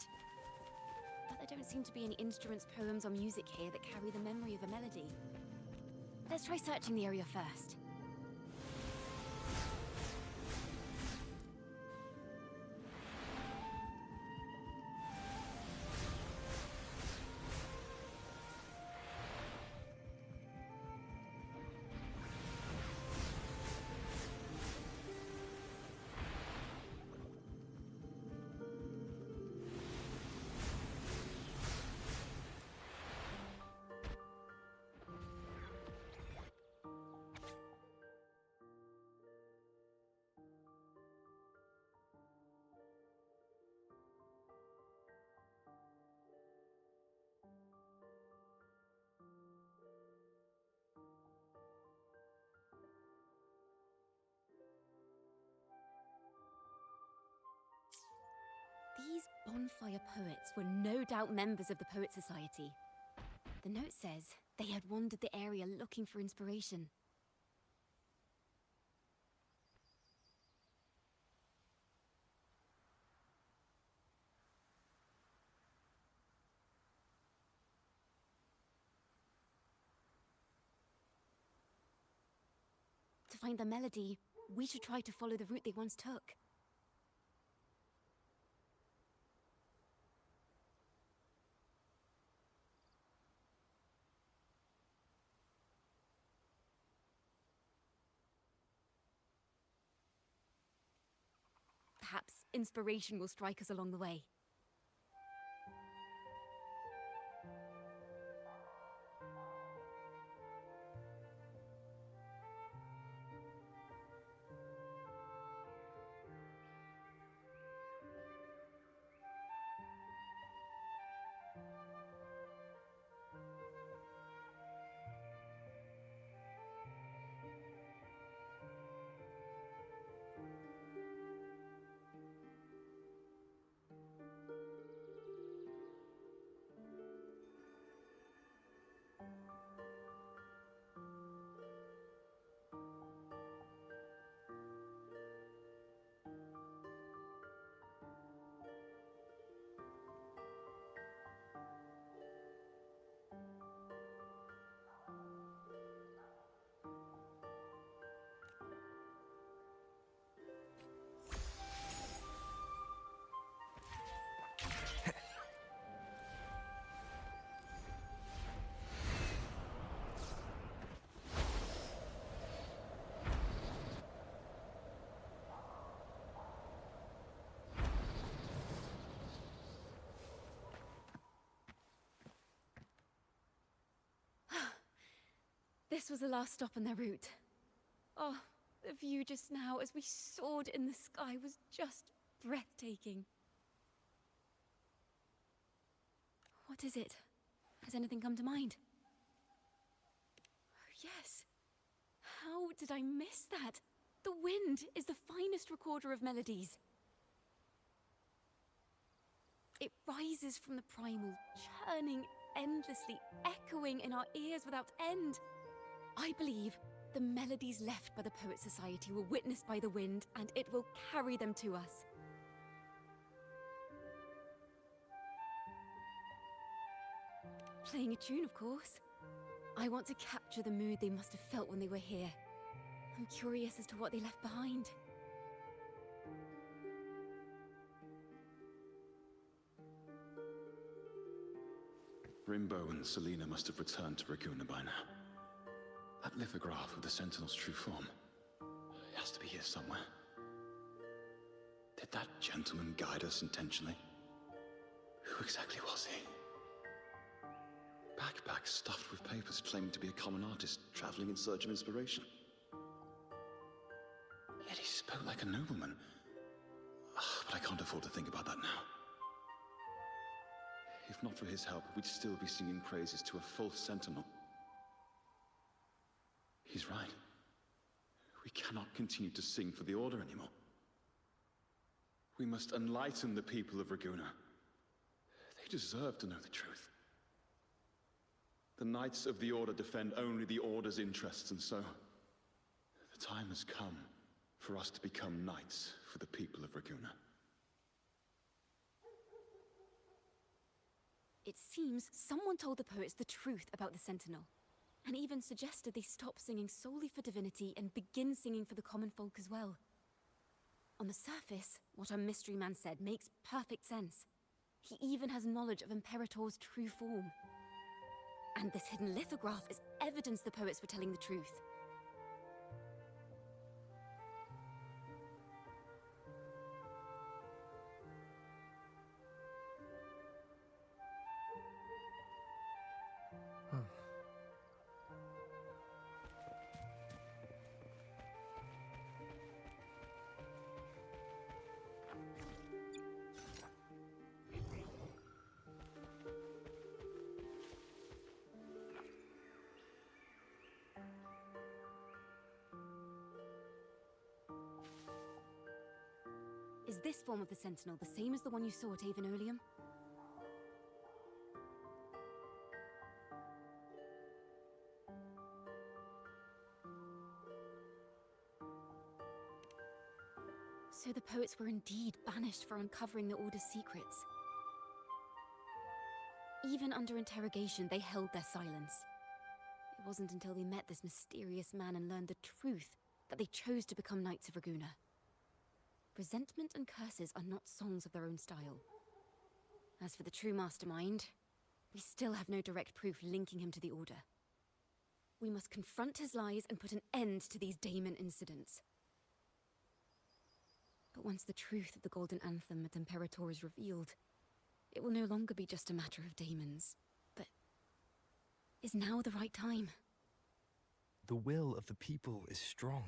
But there don't seem to be any instruments, poems, or music here that carry the memory of a melody. Let's try searching the area first. These bonfire poets were no doubt members of the Poet Society. The note says they had wandered the area looking for inspiration. To find the melody, we should try to follow the route they once took. Perhaps inspiration will strike us along the way. This was the last stop on their route. Oh, the view just now as we soared in the sky was just breathtaking. What is it? Has anything come to mind? Oh, yes. How did I miss that? The wind is the finest recorder of melodies. It rises from the primal, churning endlessly, echoing in our ears without end. I believe the melodies left by the Poet Society were witnessed by the wind, and it will carry them to us. Playing a tune, of course. I want to capture the mood they must have felt when they were here. I'm curious as to what they left behind. Rimbo and Selena must have returned to Raguna by now. That lithograph of the Sentinel's true form. It has to be here somewhere. Did that gentleman guide us intentionally? Who exactly was he? Backpack stuffed with papers claiming to be a common artist traveling in search of inspiration. Yet he spoke like a nobleman. But I can't afford to think about that now. If not for his help, we'd still be singing praises to a false sentinel. He's right. We cannot continue to sing for the Order anymore. We must enlighten the people of Raguna. They deserve to know the truth. The Knights of the Order defend only the Order's interests, and so the time has come for us to become knights for the people of Raguna. It seems someone told the poets the truth about the Sentinel, and even suggested they stop singing solely for divinity and begin singing for the common folk as well. On the surface, what our mystery man said makes perfect sense. He even has knowledge of Imperator's true form. And this hidden lithograph is evidence the poets were telling the truth. Is this form of the Sentinel the same as the one you saw at Avon Oleum? So the poets were indeed banished for uncovering the Order's secrets. Even under interrogation, they held their silence. It wasn't until they met this mysterious man and learned the truth that they chose to become Knights of Raguna. Resentment and curses are not songs of their own style. As for the true mastermind, we still have no direct proof linking him to the Order. We must confront his lies and put an end to these Daemon incidents. But once the truth of the Golden Anthem at Imperator is revealed, it will no longer be just a matter of daemons. But is now the right time? The will of the people is strong.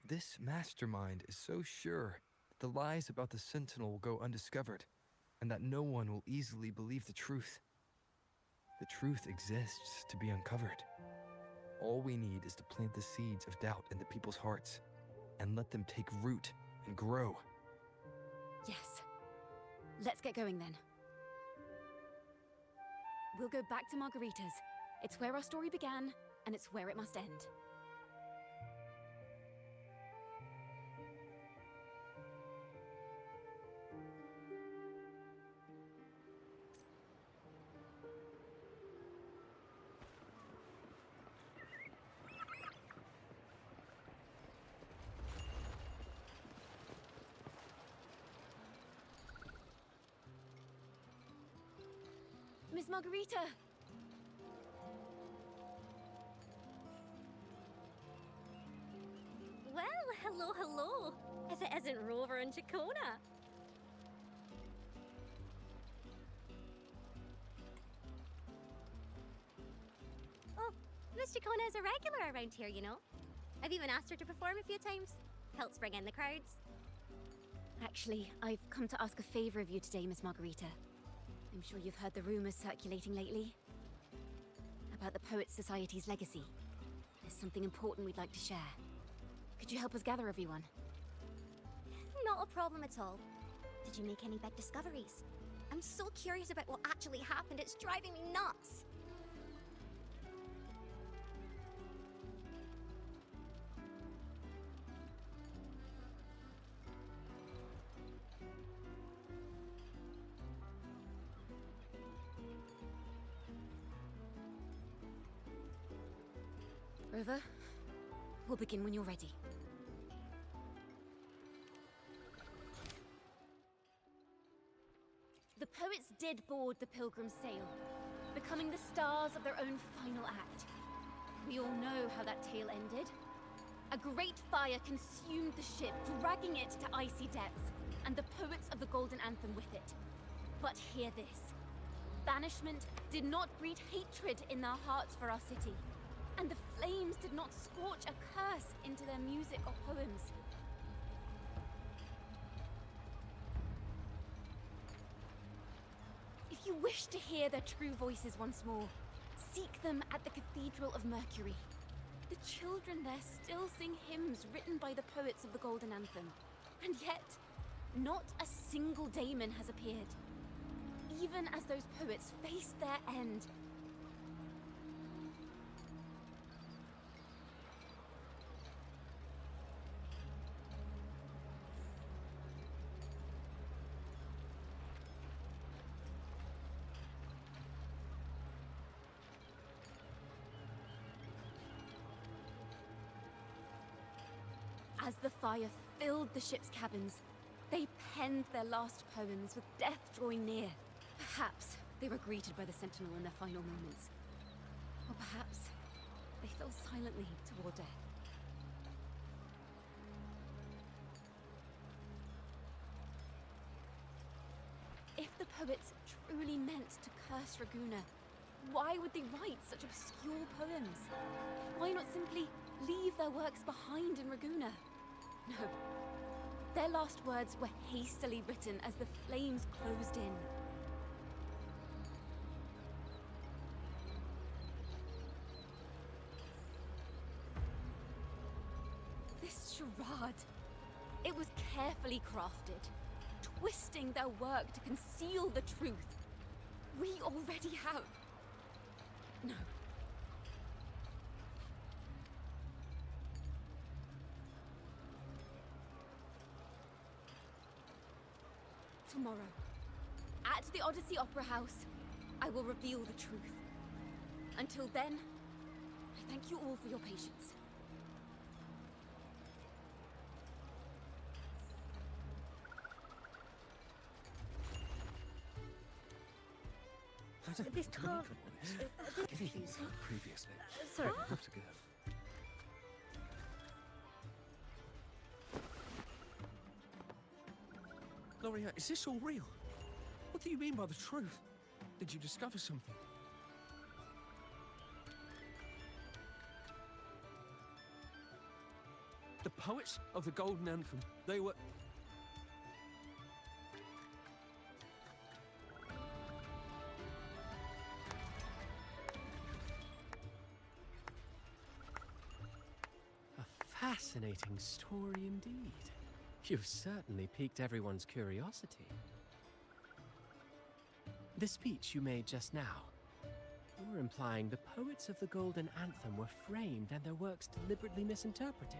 This mastermind is so sure that the lies about the Sentinel will go undiscovered, and that no one will easily believe the truth. The truth exists to be uncovered. All we need is to plant the seeds of doubt in the people's hearts, and let them take root and grow. Yes. Let's get going then. We'll go back to Margarita's. It's where our story began, and it's where it must end. Miss Margarita! Well, hello, hello. If it isn't Rover and Chacona. Oh, Mr. Shikona is a regular around here, you know. I've even asked her to perform a few times. Helps bring in the crowds. Actually, I've come to ask a favor of you today, Miss Margarita. I'm sure you've heard the rumors circulating lately about the Poets Society's legacy. There's something important we'd like to share. Could you help us gather everyone? Not a problem at all. Did you make any big discoveries? I'm so curious about what actually happened. It's driving me nuts. Rover, we'll begin when you're ready. The poets did board the Pilgrim's sail, becoming the stars of their own final act. We all know how that tale ended. A great fire consumed the ship, dragging it to icy depths, and the poets of the Golden Anthem with it. But hear this. Banishment did not breed hatred in their hearts for our city. And the flames did not scorch a curse into their music or poems. If you wish to hear their true voices once more, seek them at the Cathedral of Mercury. The children there still sing hymns written by the poets of the Golden Anthem. And yet, not a single daemon has appeared. Even as those poets face their end. As the fire filled the ship's cabins, they penned their last poems with death drawing near. Perhaps they were greeted by the Sentinel in their final moments. Or perhaps they fell silently toward death. If the poets truly meant to curse Raguna, why would they write such obscure poems? Why not simply leave their works behind in Raguna? No. Their last words were hastily written as the flames closed in. This charade, it was carefully crafted, twisting their work to conceal the truth. We already have... No. Tomorrow, at the Odyssey Opera House, I will reveal the truth. Until then, I thank you all for your patience. This car... Previously. Sorry. I have to go. Gloria, is this all real? What do you mean by the truth? Did you discover something? The poets of the Golden Anthem, they were... A fascinating story indeed. You've certainly piqued everyone's curiosity. The speech you made just now, you're implying the poets of the Golden Anthem were framed and their works deliberately misinterpreted.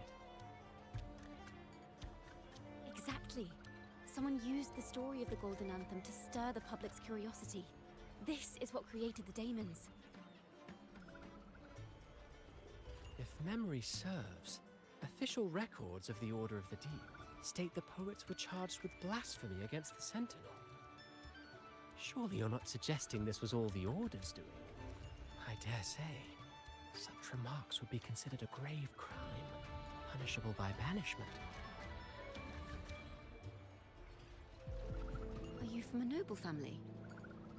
Exactly. Someone used the story of the Golden Anthem to stir the public's curiosity. This is what created the daemons. If memory serves, official records of the Order of the Deep state the poets were charged with blasphemy against the Sentinel. Surely you're not suggesting this was all the Order's doing? I dare say, such remarks would be considered a grave crime, punishable by banishment. Are you from a noble family?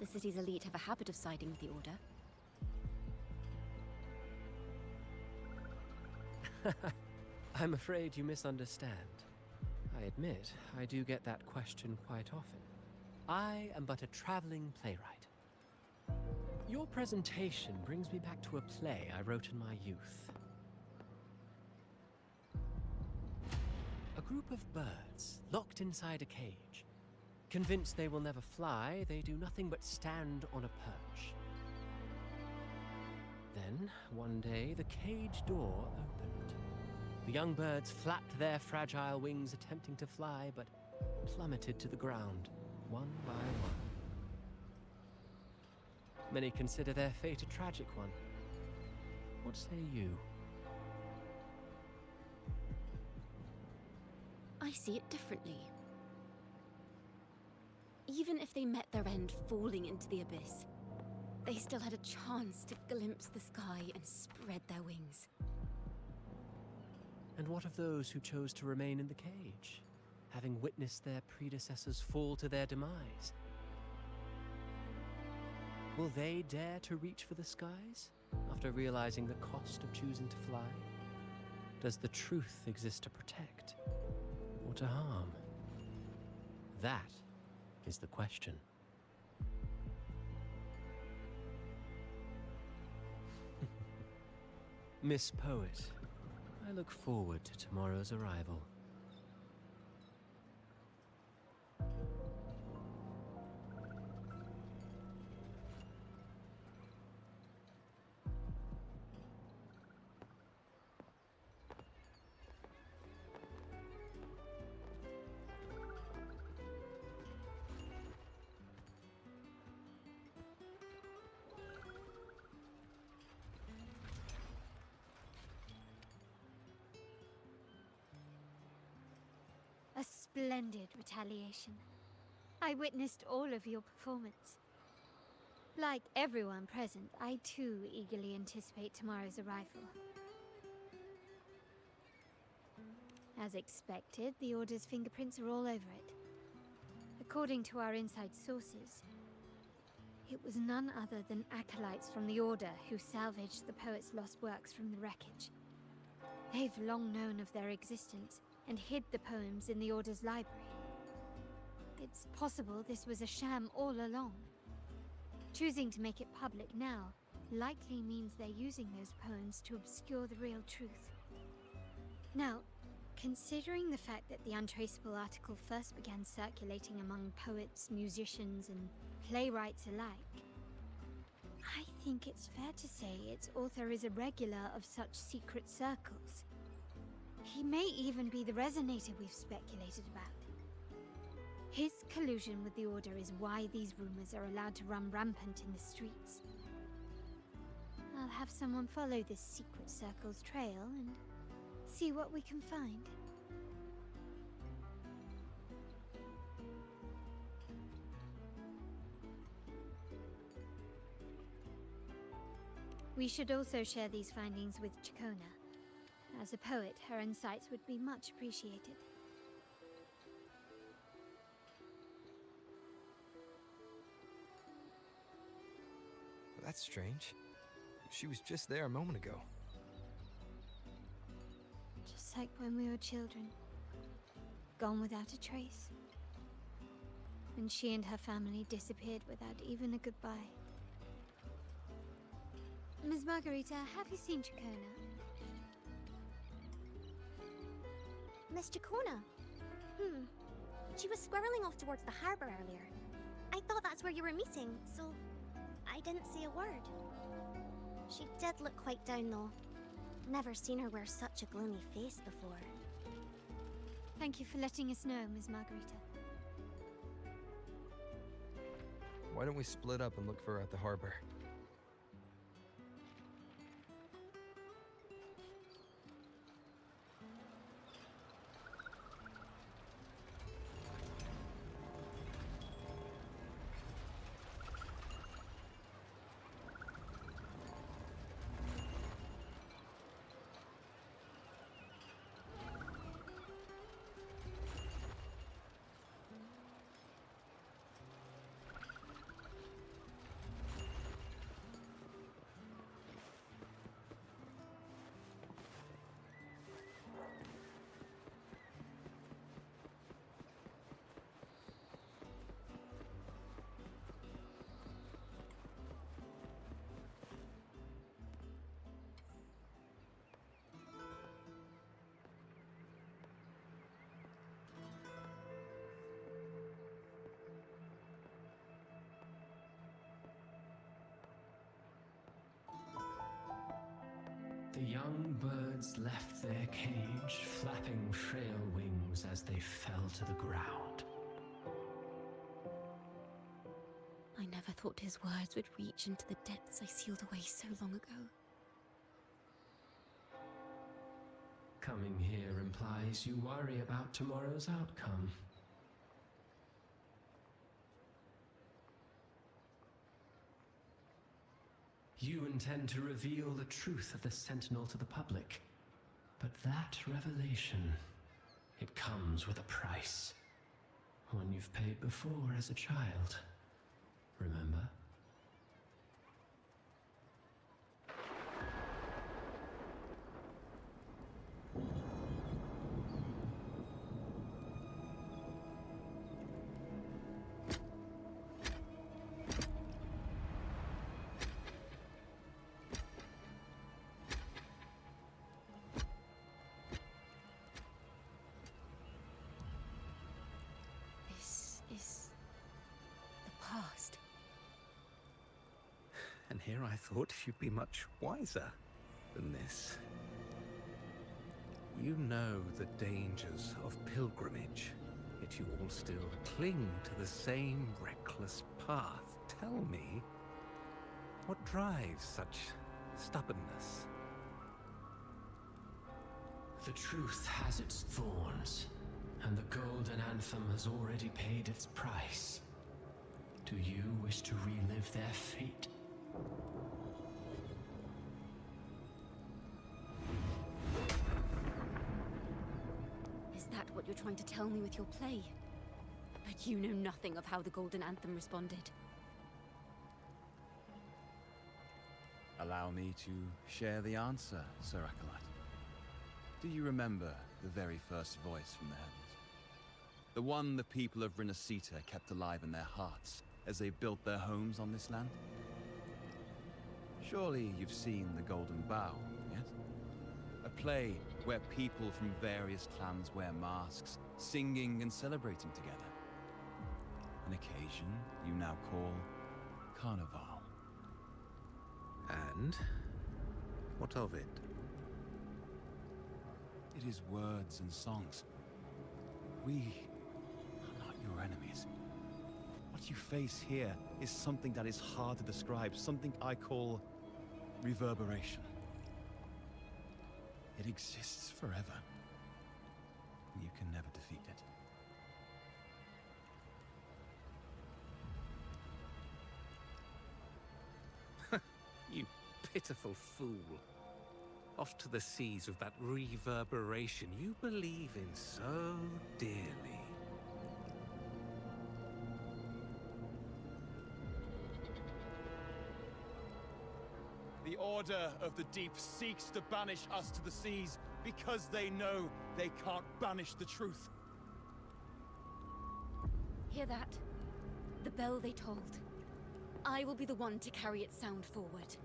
The city's elite have a habit of siding with the Order. I'm afraid you misunderstand. I admit, I do get that question quite often. I am but a traveling playwright. Your presentation brings me back to a play I wrote in my youth. A group of birds, locked inside a cage. Convinced they will never fly, they do nothing but stand on a perch. Then, one day, the cage door opened. The young birds flapped their fragile wings attempting to fly, but plummeted to the ground, one by one. Many consider their fate a tragic one. What say you? I see it differently. Even if they met their end falling into the abyss, they still had a chance to glimpse the sky and spread their wings. And what of those who chose to remain in the cage, having witnessed their predecessors fall to their demise? Will they dare to reach for the skies, after realizing the cost of choosing to fly? Does the truth exist to protect, or to harm? That is the question. Miss Poet, I look forward to tomorrow's arrival. A splendid retaliation. I witnessed all of your performance. Like everyone present, I too eagerly anticipate tomorrow's arrival. As expected, the Order's fingerprints are all over it. According to our inside sources, it was none other than acolytes from the Order who salvaged the poet's lost works from the wreckage. They've long known of their existence and hid the poems in the Order's library. It's possible this was a sham all along. Choosing to make it public now likely means they're using those poems to obscure the real truth. Now, considering the fact that the untraceable article first began circulating among poets, musicians, and playwrights alike, I think it's fair to say its author is a regular of such secret circles. He may even be the resonator we've speculated about. His collusion with the Order is why these rumors are allowed to run rampant in the streets. I'll have someone follow this secret circle's trail and see what we can find. We should also share these findings with Chacona. As a poet, her insights would be much appreciated. That's strange. She was just there a moment ago. Just like when we were children. Gone without a trace. When she and her family disappeared without even a goodbye. Ms. Margarita, have you seen Chacona? Miss Chacona? She was squirreling off towards the harbor earlier. I thought that's where you were meeting, so I didn't say a word. She did look quite down, though. Never seen her wear such a gloomy face before. Thank you for letting us know, Ms. Margarita. Why don't we split up and look for her at the harbor? The young birds left their cage, flapping frail wings as they fell to the ground. I never thought his words would reach into the depths I sealed away so long ago. Coming here implies you worry about tomorrow's outcome. You intend to reveal the truth of the Sentinel to the public. But that revelation, it comes with a price. One you've paid before as a child. Remember? This is the past. And here I thought you'd be much wiser than this. You know the dangers of pilgrimage, yet you all still cling to the same reckless path. Tell me, what drives such stubbornness? The truth has its thorns, and the Golden Anthem has already paid its price. Do you wish to relive their fate? Is that what you're trying to tell me with your play? But you know nothing of how the Golden Anthem responded. Allow me to share the answer, Sir Acolyte. Do you remember the very first voice from the heavens? The one the people of Rinascita kept alive in their hearts as they built their homes on this land? Surely you've seen The Golden Bough, yes? A play where people from various clans wear masks, singing and celebrating together. An occasion you now call Carnival. And what of it? It is words and songs. We are not your enemies. What you face here is something that is hard to describe, something I call reverberation. It exists forever. You can never defeat it. You pitiful fool. Off to the seas with that reverberation you believe in so dearly. The Order of the Deep seeks to banish us to the seas because they know they can't banish the truth. Hear that? The bell they tolled. I will be the one to carry its sound forward.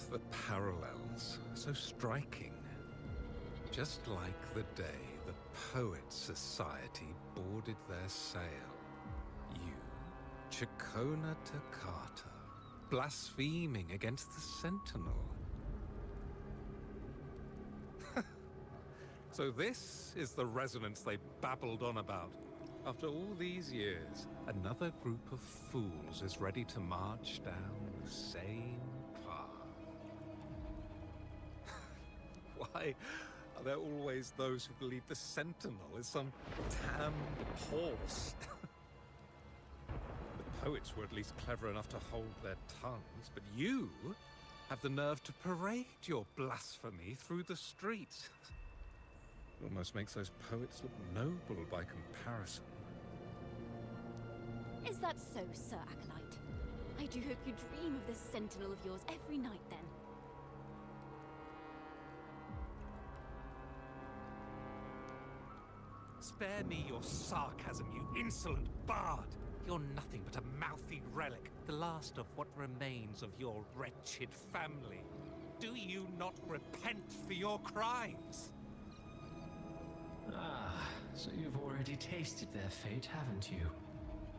The parallels, so striking. Just like the day the Poets Society boarded their sail. You, Chacona Takata, blaspheming against the Sentinel. So this is the resonance they babbled on about. After all these years, another group of fools is ready to march down the same path. Why are there always those who believe the Sentinel is some damned horse? The poets were at least clever enough to hold their tongues, but you have the nerve to parade your blasphemy through the streets. It almost makes those poets look noble by comparison. Is that so, Sir Acolyte? I do hope you dream of this Sentinel of yours every night, then. Spare me your sarcasm, you insolent bard! You're nothing but a mouthy relic, the last of what remains of your wretched family. Do you not repent for your crimes? Ah, so you've already tasted their fate, haven't you?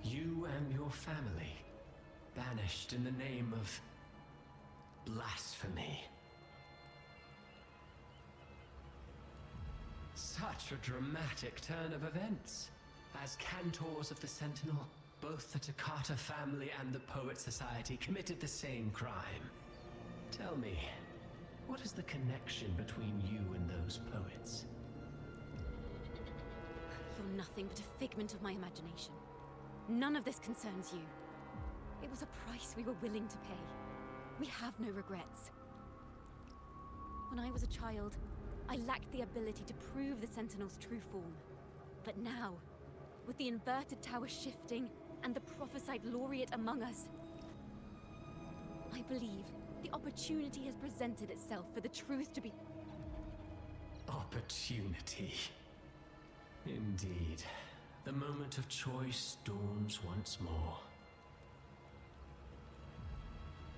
You and your family, banished in the name of blasphemy. Such a dramatic turn of events. As cantors of the Sentinel, both the Takata family and the Poet Society committed the same crime. Tell me, what is the connection between you and those poets? You're nothing but a figment of my imagination. None of this concerns you. It was a price we were willing to pay. We have no regrets. When I was a child, I lacked the ability to prove the Sentinel's true form. But now, with the inverted tower shifting and the prophesied laureate among us, I believe the opportunity has presented itself for the truth to be... Opportunity. Indeed. The moment of choice dawns once more.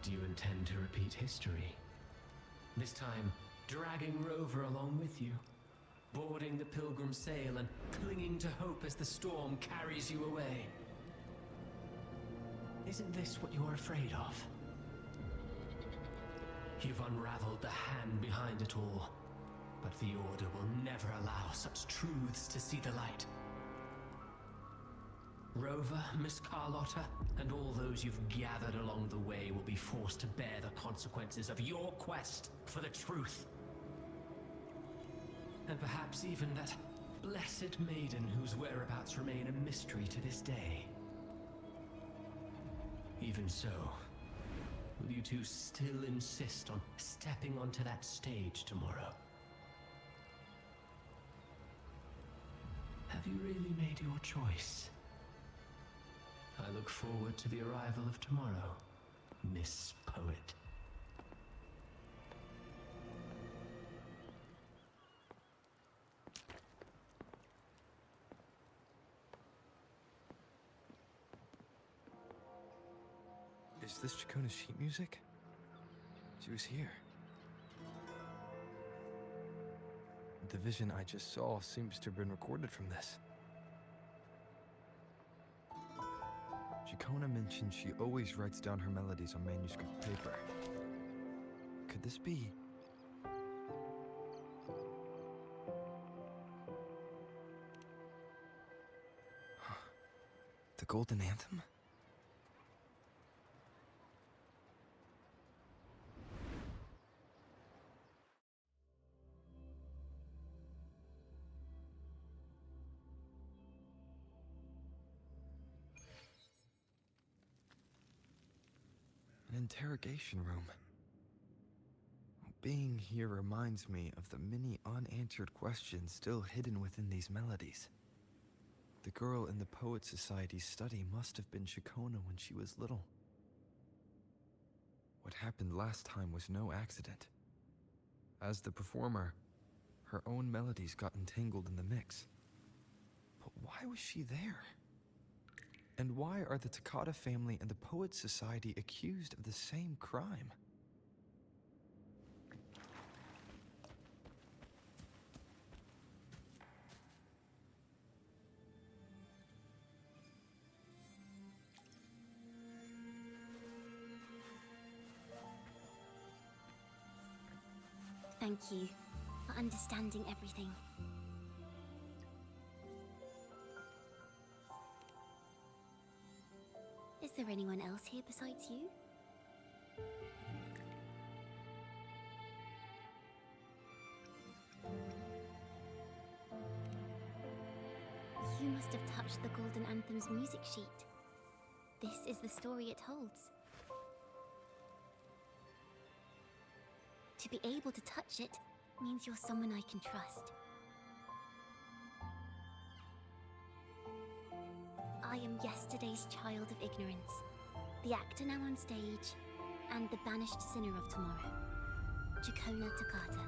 Do you intend to repeat history? This time, dragging Rover along with you, boarding the Pilgrim sail and clinging to hope as the storm carries you away. Isn't this what you're afraid of? You've unraveled the hand behind it all, but the Order will never allow such truths to see the light. Rover, Miss Carlotta, and all those you've gathered along the way will be forced to bear the consequences of your quest for the truth. And perhaps even that blessed maiden whose whereabouts remain a mystery to this day. Even so, will you two still insist on stepping onto that stage tomorrow? Have you really made your choice? I look forward to the arrival of tomorrow, Miss Poet. Is this Chacona's sheet music? She was here. The vision I just saw seems to have been recorded from this. Chacona mentioned she always writes down her melodies on manuscript paper. Could this be... the Golden Anthem? An interrogation room. Being here reminds me of the many unanswered questions still hidden within these melodies. The girl in the Poet Society's study must have been Chacona when she was little. What happened last time was no accident. As the performer, her own melodies got entangled in the mix. But why was she there? And why are the Takata family and the Poet Society accused of the same crime? Thank you for understanding everything. Is there anyone else here besides you? You must have touched the Golden Anthem's music sheet. This is the story it holds. To be able to touch it means you're someone I can trust. I am yesterday's child of ignorance, the actor now on stage, and the banished sinner of tomorrow, Chacona Takata.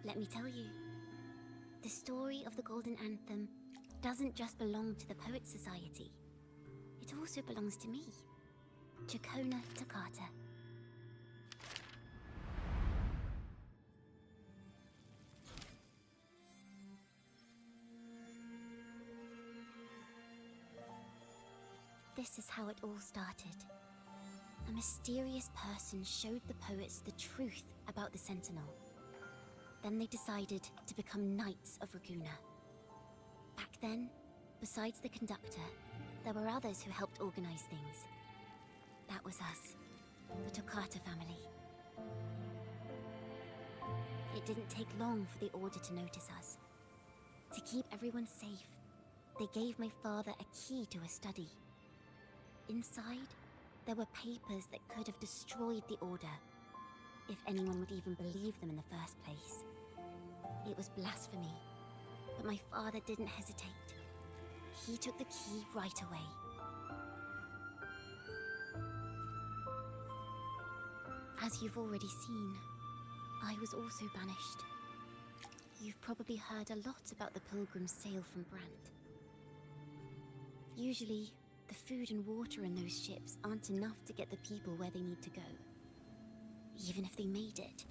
Let me tell you. The story of the Golden Anthem doesn't just belong to the Poets Society. It also belongs to me, Chacona Takata. This is how it all started. A mysterious person showed the poets the truth about the Sentinel. Then they decided to become Knights of Raguna. Back then, besides the conductor, there were others who helped organize things. That was us, the Toccata family. It didn't take long for the Order to notice us. To keep everyone safe, they gave my father a key to a study. Inside, there were papers that could have destroyed the Order, if anyone would even believe them in the first place. It was blasphemy, but my father didn't hesitate. He took the key right away. As you've already seen, I was also banished. You've probably heard a lot about the pilgrims' sail from Brant. Usually, the food and water in those ships aren't enough to get the people where they need to go. Even if they made it,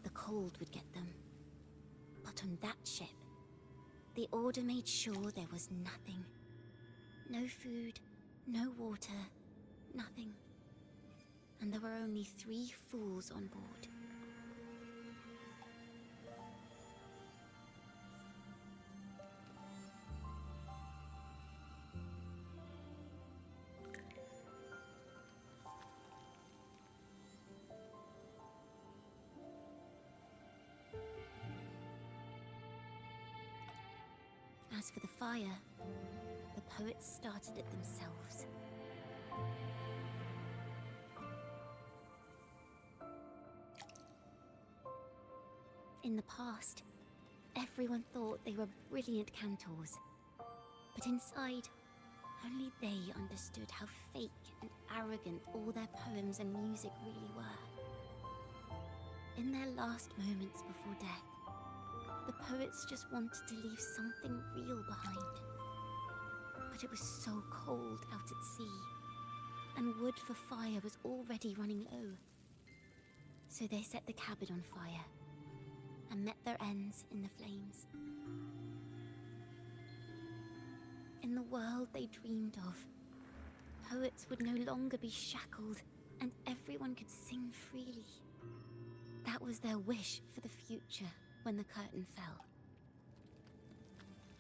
the cold would get them. But on that ship, the Order made sure there was nothing. No food, no water, nothing. And there were only 3 fools on board. As for the fire, the poets started it themselves. In the past, everyone thought they were brilliant cantors. But inside, only they understood how fake and arrogant all their poems and music really were. In their last moments before death, the poets just wanted to leave something real behind. But it was so cold out at sea, and wood for fire was already running low. So they set the cabin on fire, and met their ends in the flames. In the world they dreamed of, poets would no longer be shackled, and everyone could sing freely. That was their wish for the future when the curtain fell.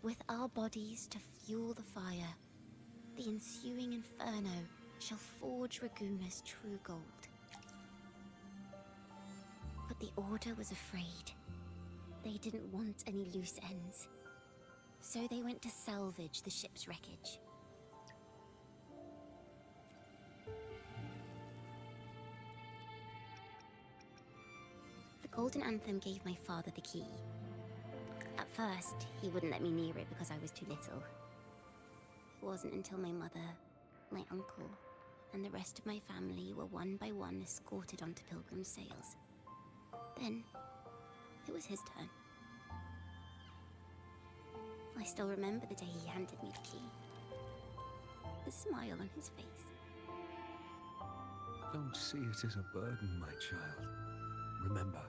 With our bodies to fuel the fire, the ensuing inferno shall forge Raguna's true gold. But the Order was afraid. They didn't want any loose ends. So they went to salvage the ship's wreckage. The Golden Anthem gave my father the key. At first, he wouldn't let me near it because I was too little. It wasn't until my mother, my uncle, and the rest of my family were one by one escorted onto Pilgrim's sails. Then, it was his turn. I still remember the day he handed me the key. The smile on his face. Don't see it as a burden, my child. Remember,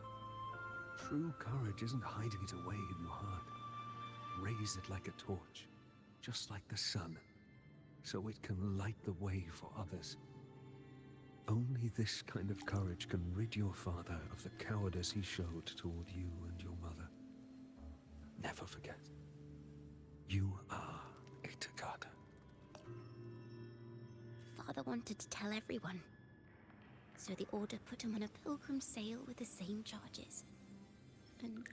true courage isn't hiding it away in your heart. Raise it like a torch, just like the sun, so it can light the way for others. Only this kind of courage can rid your father of the cowardice he showed toward you and your mother. Never forget. You are a Toccata. Father wanted to tell everyone. So the Order put him on a pilgrim sail with the same charges. And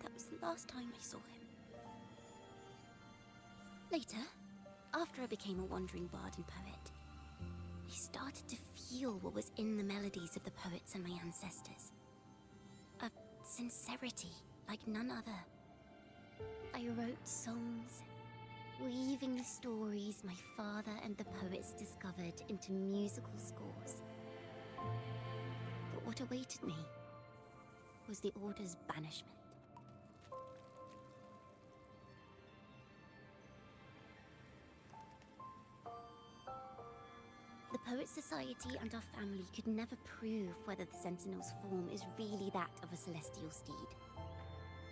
that was the last time I saw him. Later, after I became a wandering bard and poet, I started to feel what was in the melodies of the poets and my ancestors. A sincerity like none other. I wrote songs, weaving the stories my father and the poets discovered into musical scores. But what awaited me? was the Order's banishment. The Poet Society and our family could never prove whether the Sentinel's form is really that of a celestial steed.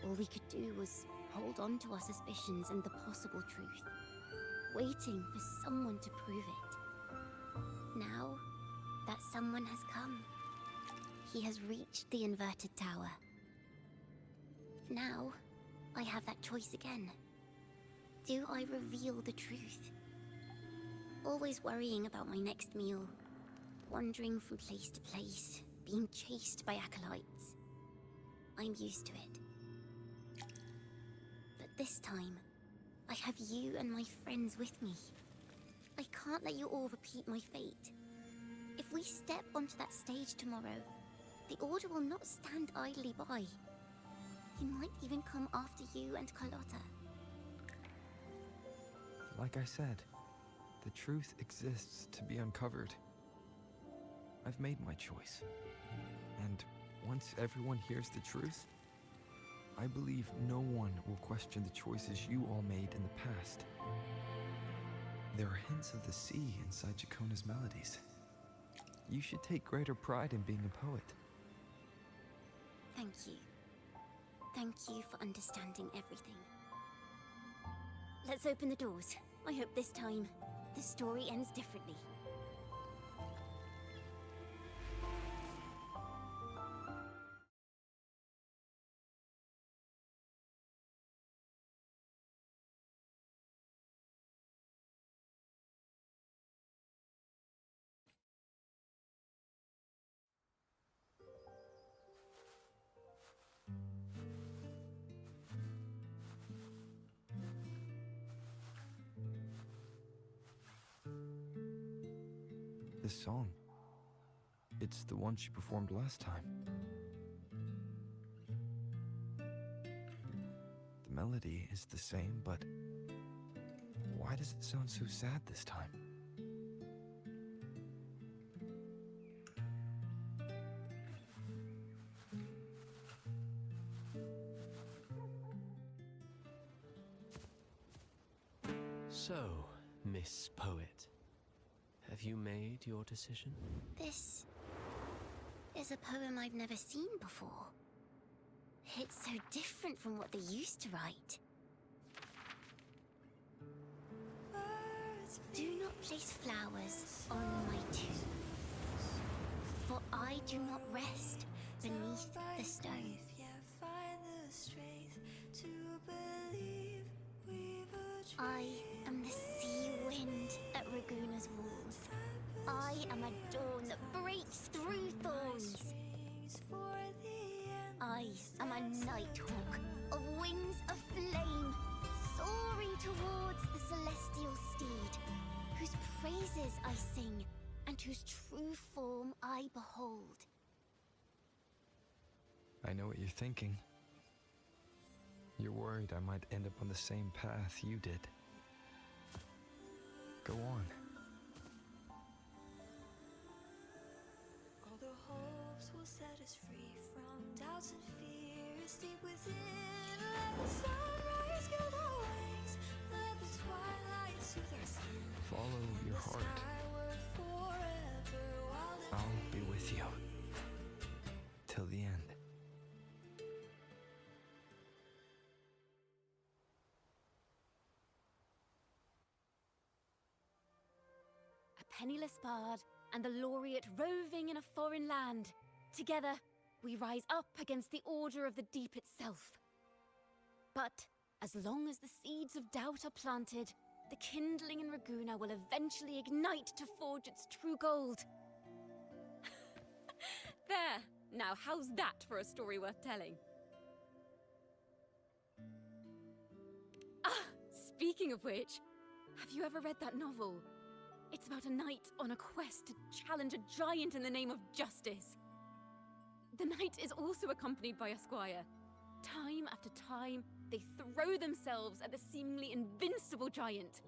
All we could do was hold on to our suspicions and the possible truth, waiting for someone to prove it. Now, that someone has come. He has reached the inverted tower. Now, I have that choice again. Do I reveal the truth? Always worrying about my next meal, wandering from place to place, being chased by acolytes. I'm used to it. But this time, I have you and my friends with me. I can't let you all repeat my fate. If we step onto that stage tomorrow, the Order will not stand idly by. He might even come after you and Carlotta. Like I said, the truth exists to be uncovered. I've made my choice. And once everyone hears the truth, I believe no one will question the choices you all made in the past. There are hints of the sea inside Jacona's melodies. You should take greater pride in being a poet. Thank you. Thank you for understanding everything. Let's open the doors. I hope this time, the story ends differently. This song, it's the one she performed last time. The melody is the same, but why does it sound so sad this time? So, Miss Poet, have you made your decision? This is a poem I've never seen before. It's so different from what they used to write. Do not place flowers on my tomb, for I do not rest beneath the stone. I am the sea wind at Raguna's walls. I am a dawn that breaks through thorns. I am a nighthawk of wings of flame, soaring towards the celestial steed, whose praises I sing and whose true form I behold. I know what you're thinking. You're worried I might end up on the same path you did. Go on. All the hopes will set us free from doubts and fears deep within. Let the sunrise gild our wings. Let the twilight soothe our skin. Follow your heart. I'll be with you. Till the end. Penniless bard and the laureate roving in a foreign land. Together, we rise up against the Order of the Deep itself. But as long as the seeds of doubt are planted, the kindling in Raguna will eventually ignite to forge its true gold. There! Now how's that for a story worth telling? Ah! Speaking of which, have you ever read that novel? It's about a knight on a quest to challenge a giant in the name of justice. The knight is also accompanied by a squire. Time after time, they throw themselves at the seemingly invincible giant.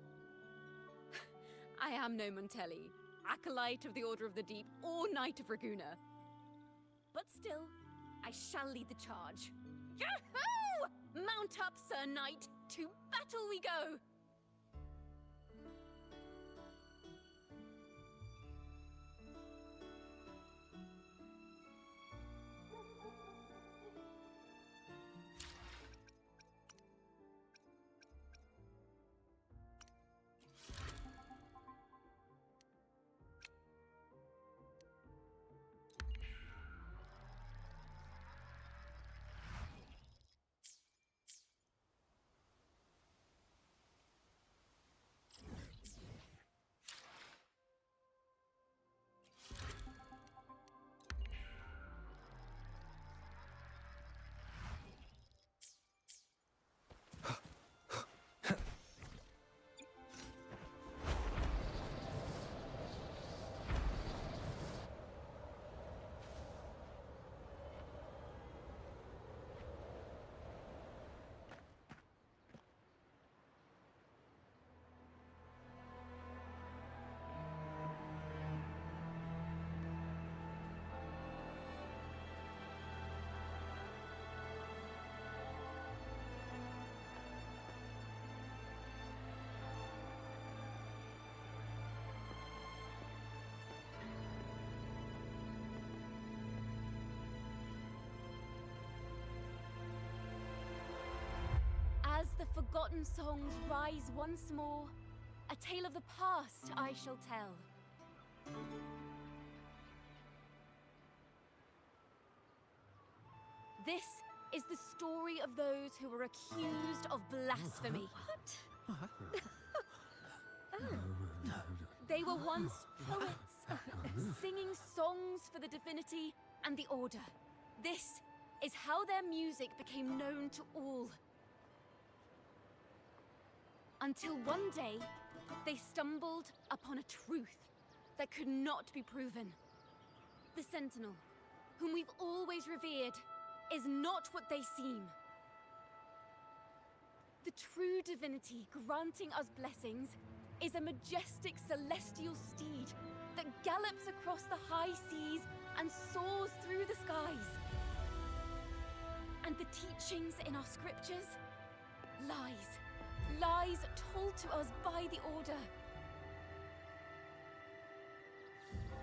I am no Montelli, acolyte of the Order of the Deep, or Knight of Raguna. But still, I shall lead the charge. Yahoo! Mount up, Sir Knight. To battle we go! As the forgotten songs rise once more, a tale of the past I shall tell. This is the story of those who were accused of blasphemy. What? They were once poets, singing songs for the divinity and the order. This is how their music became known to all. Until one day, they stumbled upon a truth that could not be proven. The Sentinel, whom we've always revered, is not what they seem. The true divinity granting us blessings is a majestic celestial steed that gallops across the high seas and soars through the skies. And the teachings in our scriptures? Lies. Lies told to us by the Order.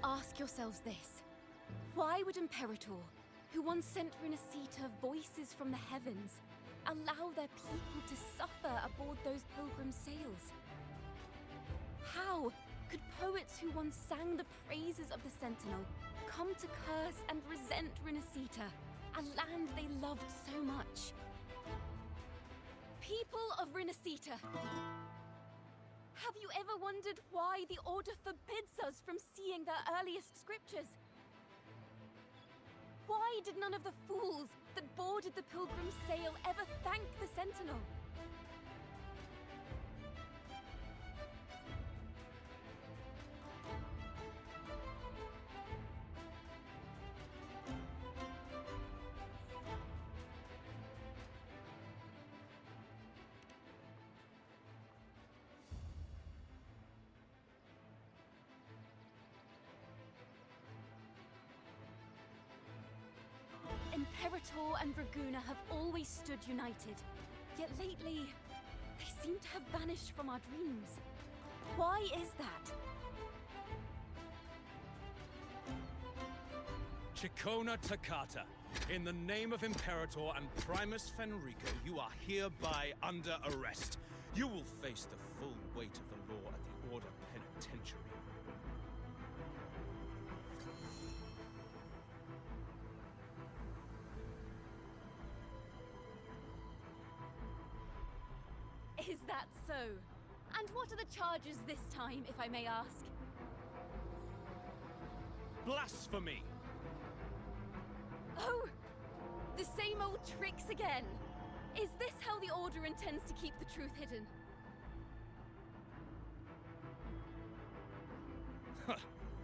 Ask yourselves this. Why would Imperator, who once sent Renacita voices from the heavens, allow their people to suffer aboard those pilgrim sails? How could poets who once sang the praises of the Sentinel come to curse and resent Renacita, a land they loved so much? People of Renacita, have you ever wondered why the Order forbids us from seeing their earliest scriptures? Why did none of the fools that boarded the pilgrim sail ever thank the Sentinel? Imperator and Draguna have always stood united, yet lately, they seem to have vanished from our dreams. Why is that? Chicona Takata, in the name of Imperator and Primus Fenrico, you are hereby under arrest. You will face the full weight of the law at the Order Penitentiary. Is that so? And what are the charges this time, if I may ask? Blasphemy! Oh! The same old tricks again! Is this how the Order intends to keep the truth hidden?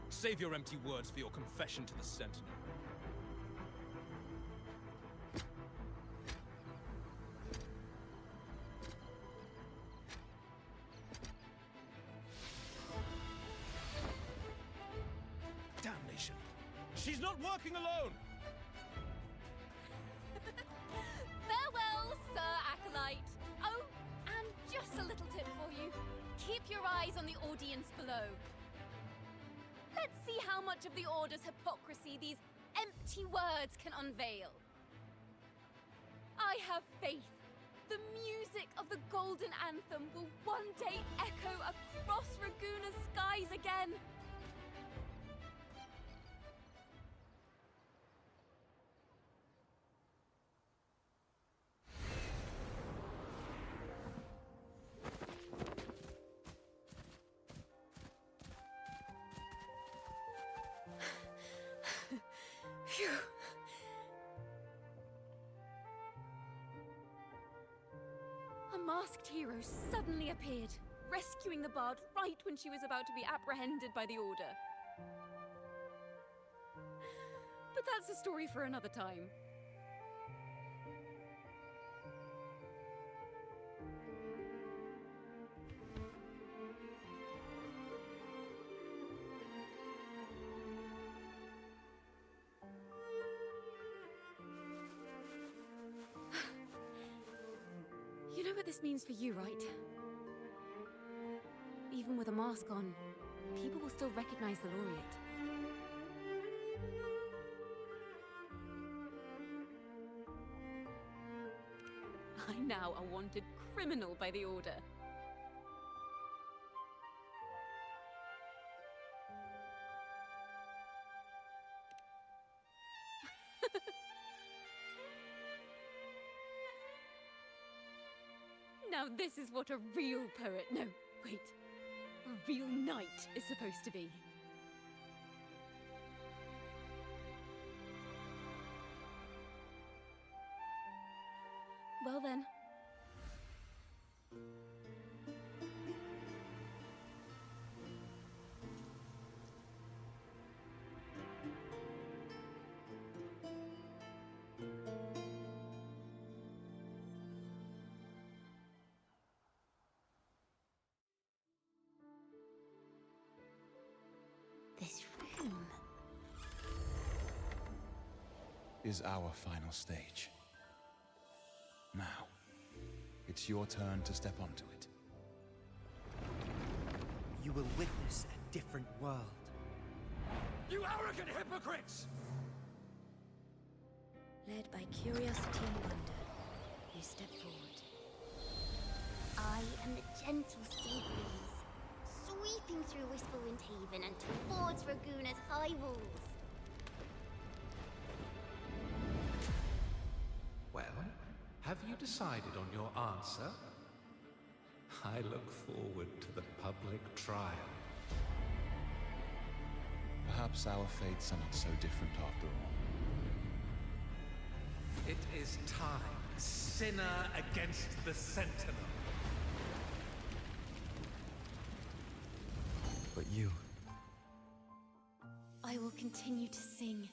Save your empty words for your confession to the Sentinel. Damnation! She's not working alone! comments below. Let's see how much of the Order's hypocrisy these empty words can unveil. I have faith. The music of the Golden Anthem will one day echo across Raguna's skies again. Phew. A masked hero suddenly appeared, rescuing the bard right when she was about to be apprehended by the Order. But that's a story for another time. You know what this means for you, right? Even with a mask on, people will still recognize the laureate. I'm now a wanted criminal by the Order. Now this is what a real poet, no, wait, a real knight is supposed to be. Well then. This room is our final stage. Now, it's your turn to step onto it. You will witness a different world. You arrogant hypocrites! Led by curiosity and wonder, you step forward. I am the gentle sea breeze, sweeping through Whisperwind Haven and towards Raguna's high walls. Well, have you decided on your answer? I look forward to the public trial. Perhaps our fates are not so different after all. It is time, sinner against the Sentinel. But you... I will continue to sing.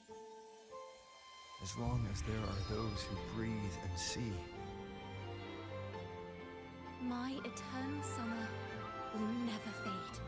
As long as there are those who breathe and see. My eternal summer will never fade.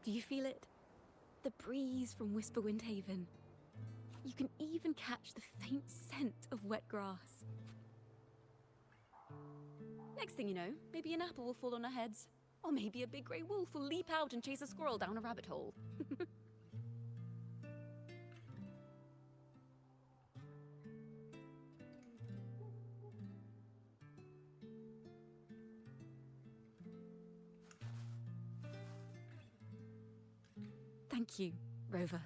Do you feel it? The breeze from Whisperwind Haven. You can even catch the faint scent of wet grass. Next thing you know, maybe an apple will fall on our heads. Or maybe a big grey wolf will leap out and chase a squirrel down a rabbit hole. Thank you, Rover.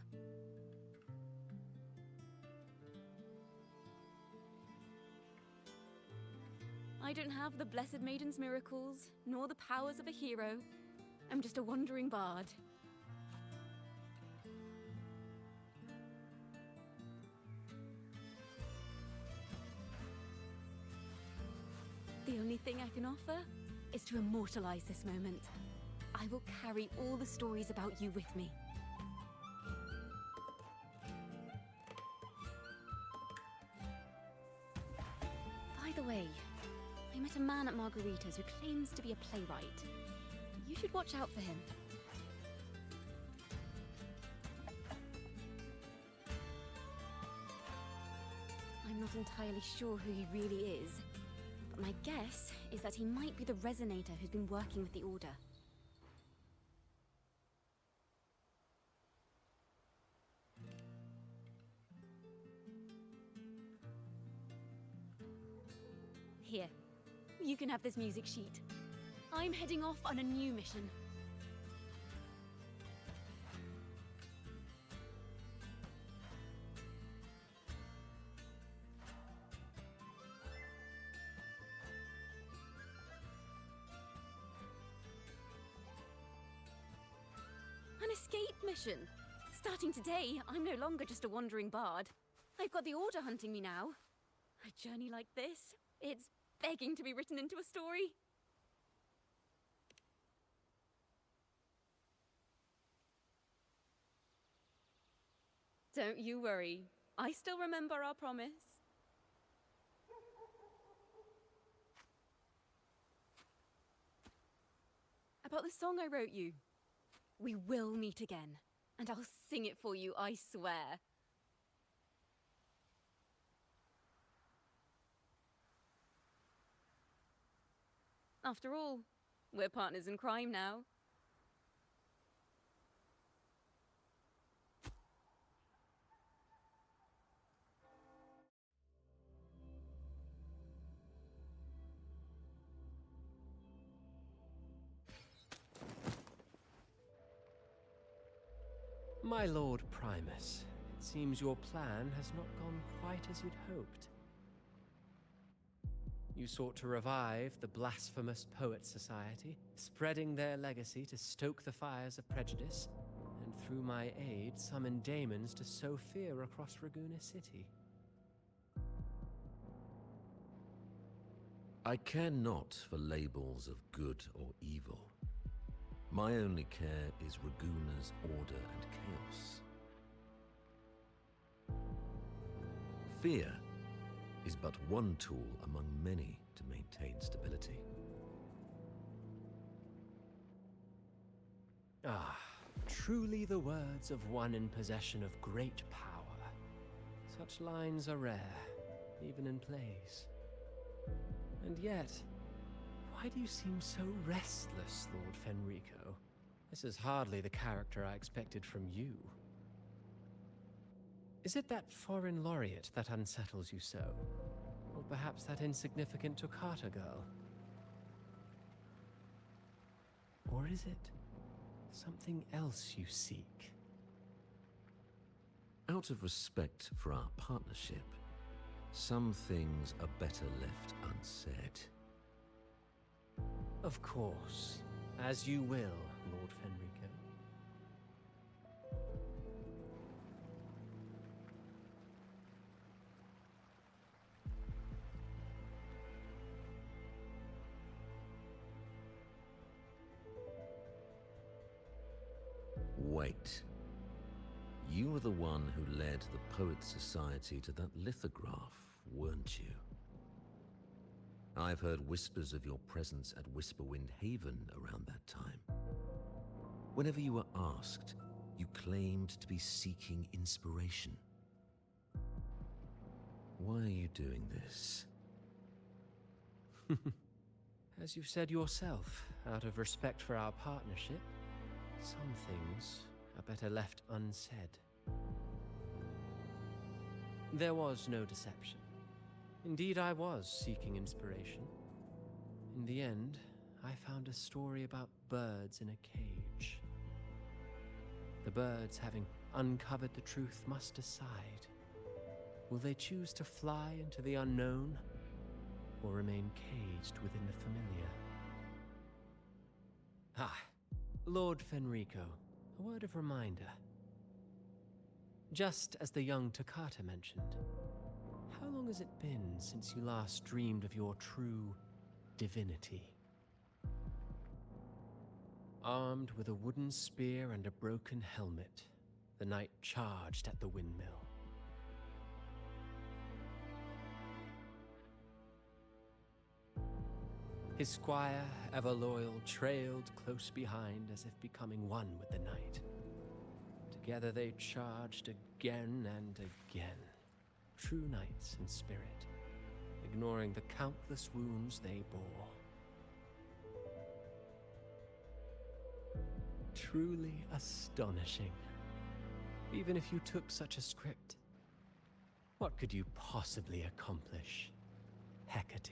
I don't have the Blessed Maiden's miracles, nor the powers of a hero. I'm just a wandering bard. The only thing I can offer is to immortalize this moment. I will carry all the stories about you with me. By the way, I met a man at Margarita's who claims to be a playwright. You should watch out for him. I'm not entirely sure who he really is, but my guess is that he might be the resonator who's been working with the Order. Here, you can have this music sheet. I'm heading off on a new mission. An escape mission. Starting today, I'm no longer just a wandering bard. I've got the Order hunting me now. A journey like this, it's begging to be written into a story. Don't you worry. I still remember our promise. About the song I wrote you. We will meet again, and I'll sing it for you, I swear. After all, we're partners in crime now. My Lord Primus, it seems your plan has not gone quite as you'd hoped. You sought to revive the blasphemous Poet Society, spreading their legacy to stoke the fires of prejudice, and through my aid summon daemons to sow fear across Ragusa City. I care not for labels of good or evil. My only care is Ragusa's order and chaos. Fear is but one tool among many to maintain stability. Ah, truly the words of one in possession of great power. Such lines are rare, even in plays. And yet, why do you seem so restless, Lord Fenrico? This is hardly the character I expected from you. Is it that foreign laureate that unsettles you so? Or perhaps that insignificant Toccata girl? Or is it something else you seek? Out of respect for our partnership, some things are better left unsaid. Of course. As you will, Lord Fenrico. Wait. You were the one who led the Poet Society to that lithograph, weren't you? I've heard whispers of your presence at Whisperwind Haven around that time. Whenever you were asked, you claimed to be seeking inspiration. Why are you doing this? As you've said yourself, out of respect for our partnership, some things are better left unsaid. There was no deception. Indeed, I was seeking inspiration. In the end, I found a story about birds in a cage. The birds, having uncovered the truth, must decide. Will they choose to fly into the unknown, or remain caged within the familiar? Ah, Lord Fenrico, a word of reminder. Just as the young Toccata mentioned, how long has it been since you last dreamed of your true divinity. Armed with a wooden spear and a broken helmet, the knight charged at the windmill. His squire, ever loyal, trailed close behind as if becoming one with the knight. Together they charged again and again, true knights in spirit, ignoring the countless wounds they bore. Truly astonishing. Even if you took such a script, what could you possibly accomplish, Hecate?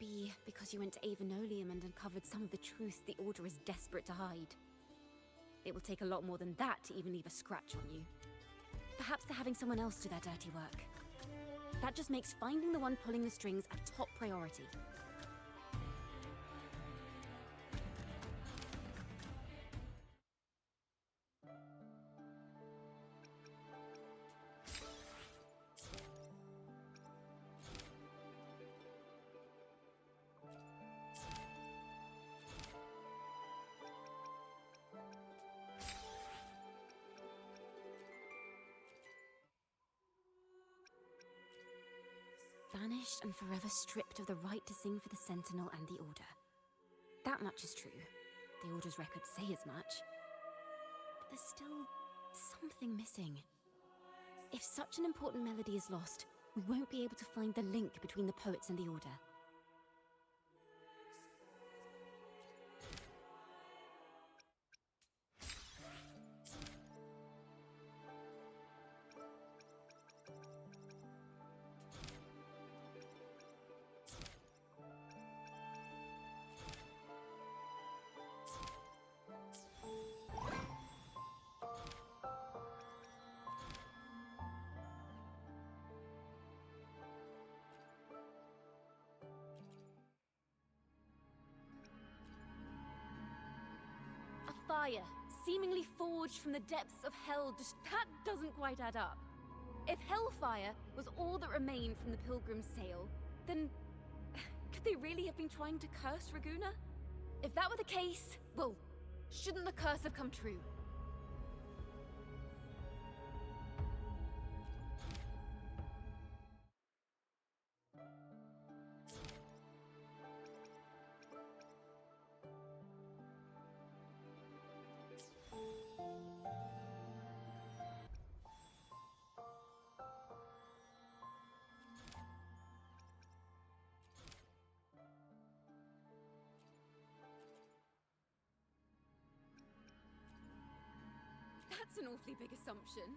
Maybe because you went to Avenolium and uncovered some of the truth the Order is desperate to hide. It will take a lot more than that to even leave a scratch on you. Perhaps they're having someone else do their dirty work. That just makes finding the one pulling the strings a top priority. Vanished and forever stripped of the right to sing for the Sentinel and the Order. That much is true. The Order's records say as much. But there's still something missing. If such an important melody is lost, we won't be able to find the link between the poets and the Order. Fire, seemingly forged from the depths of hell, that doesn't quite add up. If hellfire was all that remained from the Pilgrim's sail, then could they really have been trying to curse Raguna? If that were the case, well, shouldn't the curse have come true? That's an awfully big assumption.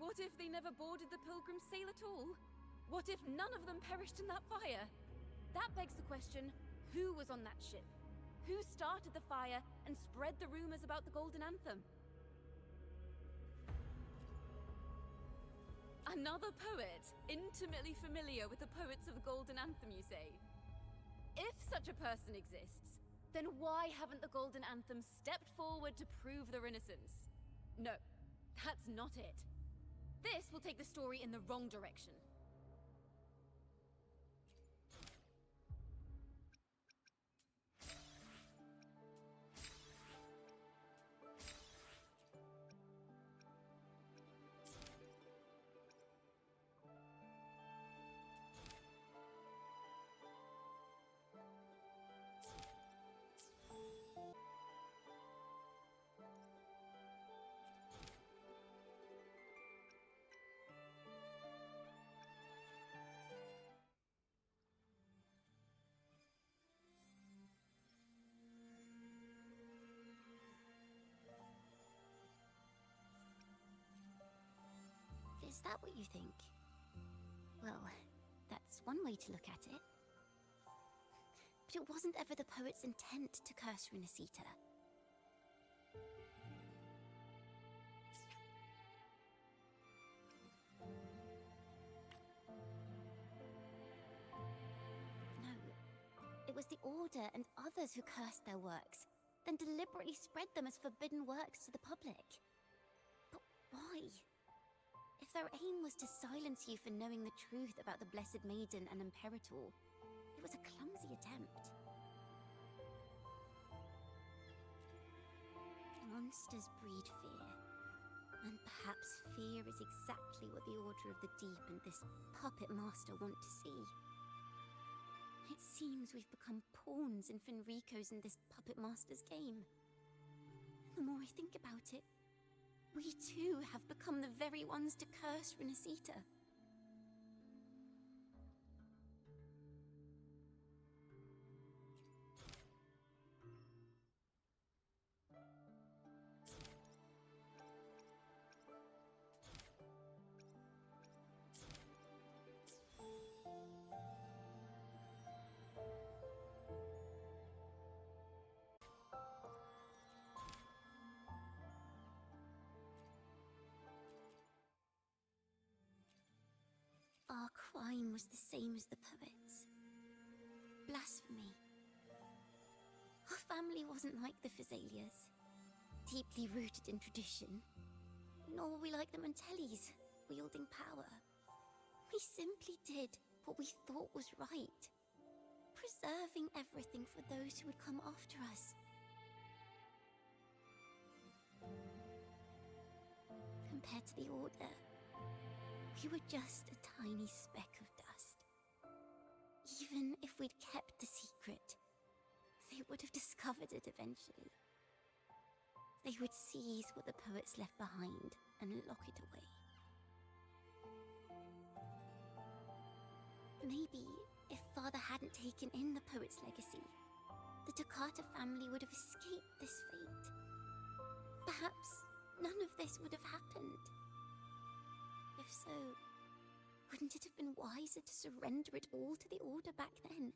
What if they never boarded the Pilgrim's sail at all? What if none of them perished in that fire? That begs the question, who was on that ship? Who started the fire and spread the rumors about the Golden Anthem? Another poet, intimately familiar with the poets of the Golden Anthem, you say? If such a person exists, then why haven't the Golden Anthem stepped forward to prove their innocence? No, that's not it. This will take the story in the wrong direction. that what you think? Well, that's one way to look at it. But it wasn't ever the poet's intent to curse Renacita. No, it was the Order and others who cursed their works, then deliberately spread them as forbidden works to the public. But why? If their aim was to silence you for knowing the truth about the Blessed Maiden and Imperator, it was a clumsy attempt. Monsters breed fear, and perhaps fear is exactly what the Order of the Deep and this puppet master want to see. It seems we've become pawns in Fenrico's and this puppet master's game. The more I think about it, we too have become the very ones to curse Renacita. Our crime was the same as the poets. Blasphemy. Our family wasn't like the Physaelias, deeply rooted in tradition. Nor were we like the Mantellis, wielding power. We simply did what we thought was right, preserving everything for those who would come after us. Compared to the Order, we were just a tiny speck of dust. Even if we'd kept the secret, they would have discovered it eventually. They would seize what the poets left behind and lock it away. Maybe if Father hadn't taken in the poet's legacy, the Toccata family would have escaped this fate. Perhaps none of this would have happened. If so, wouldn't it have been wiser to surrender it all to the Order back then?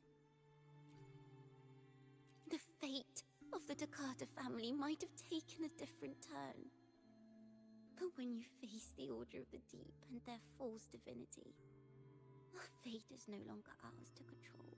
The fate of the Toccata family might have taken a different turn. But when you face the Order of the Deep and their false divinity, our fate is no longer ours to control.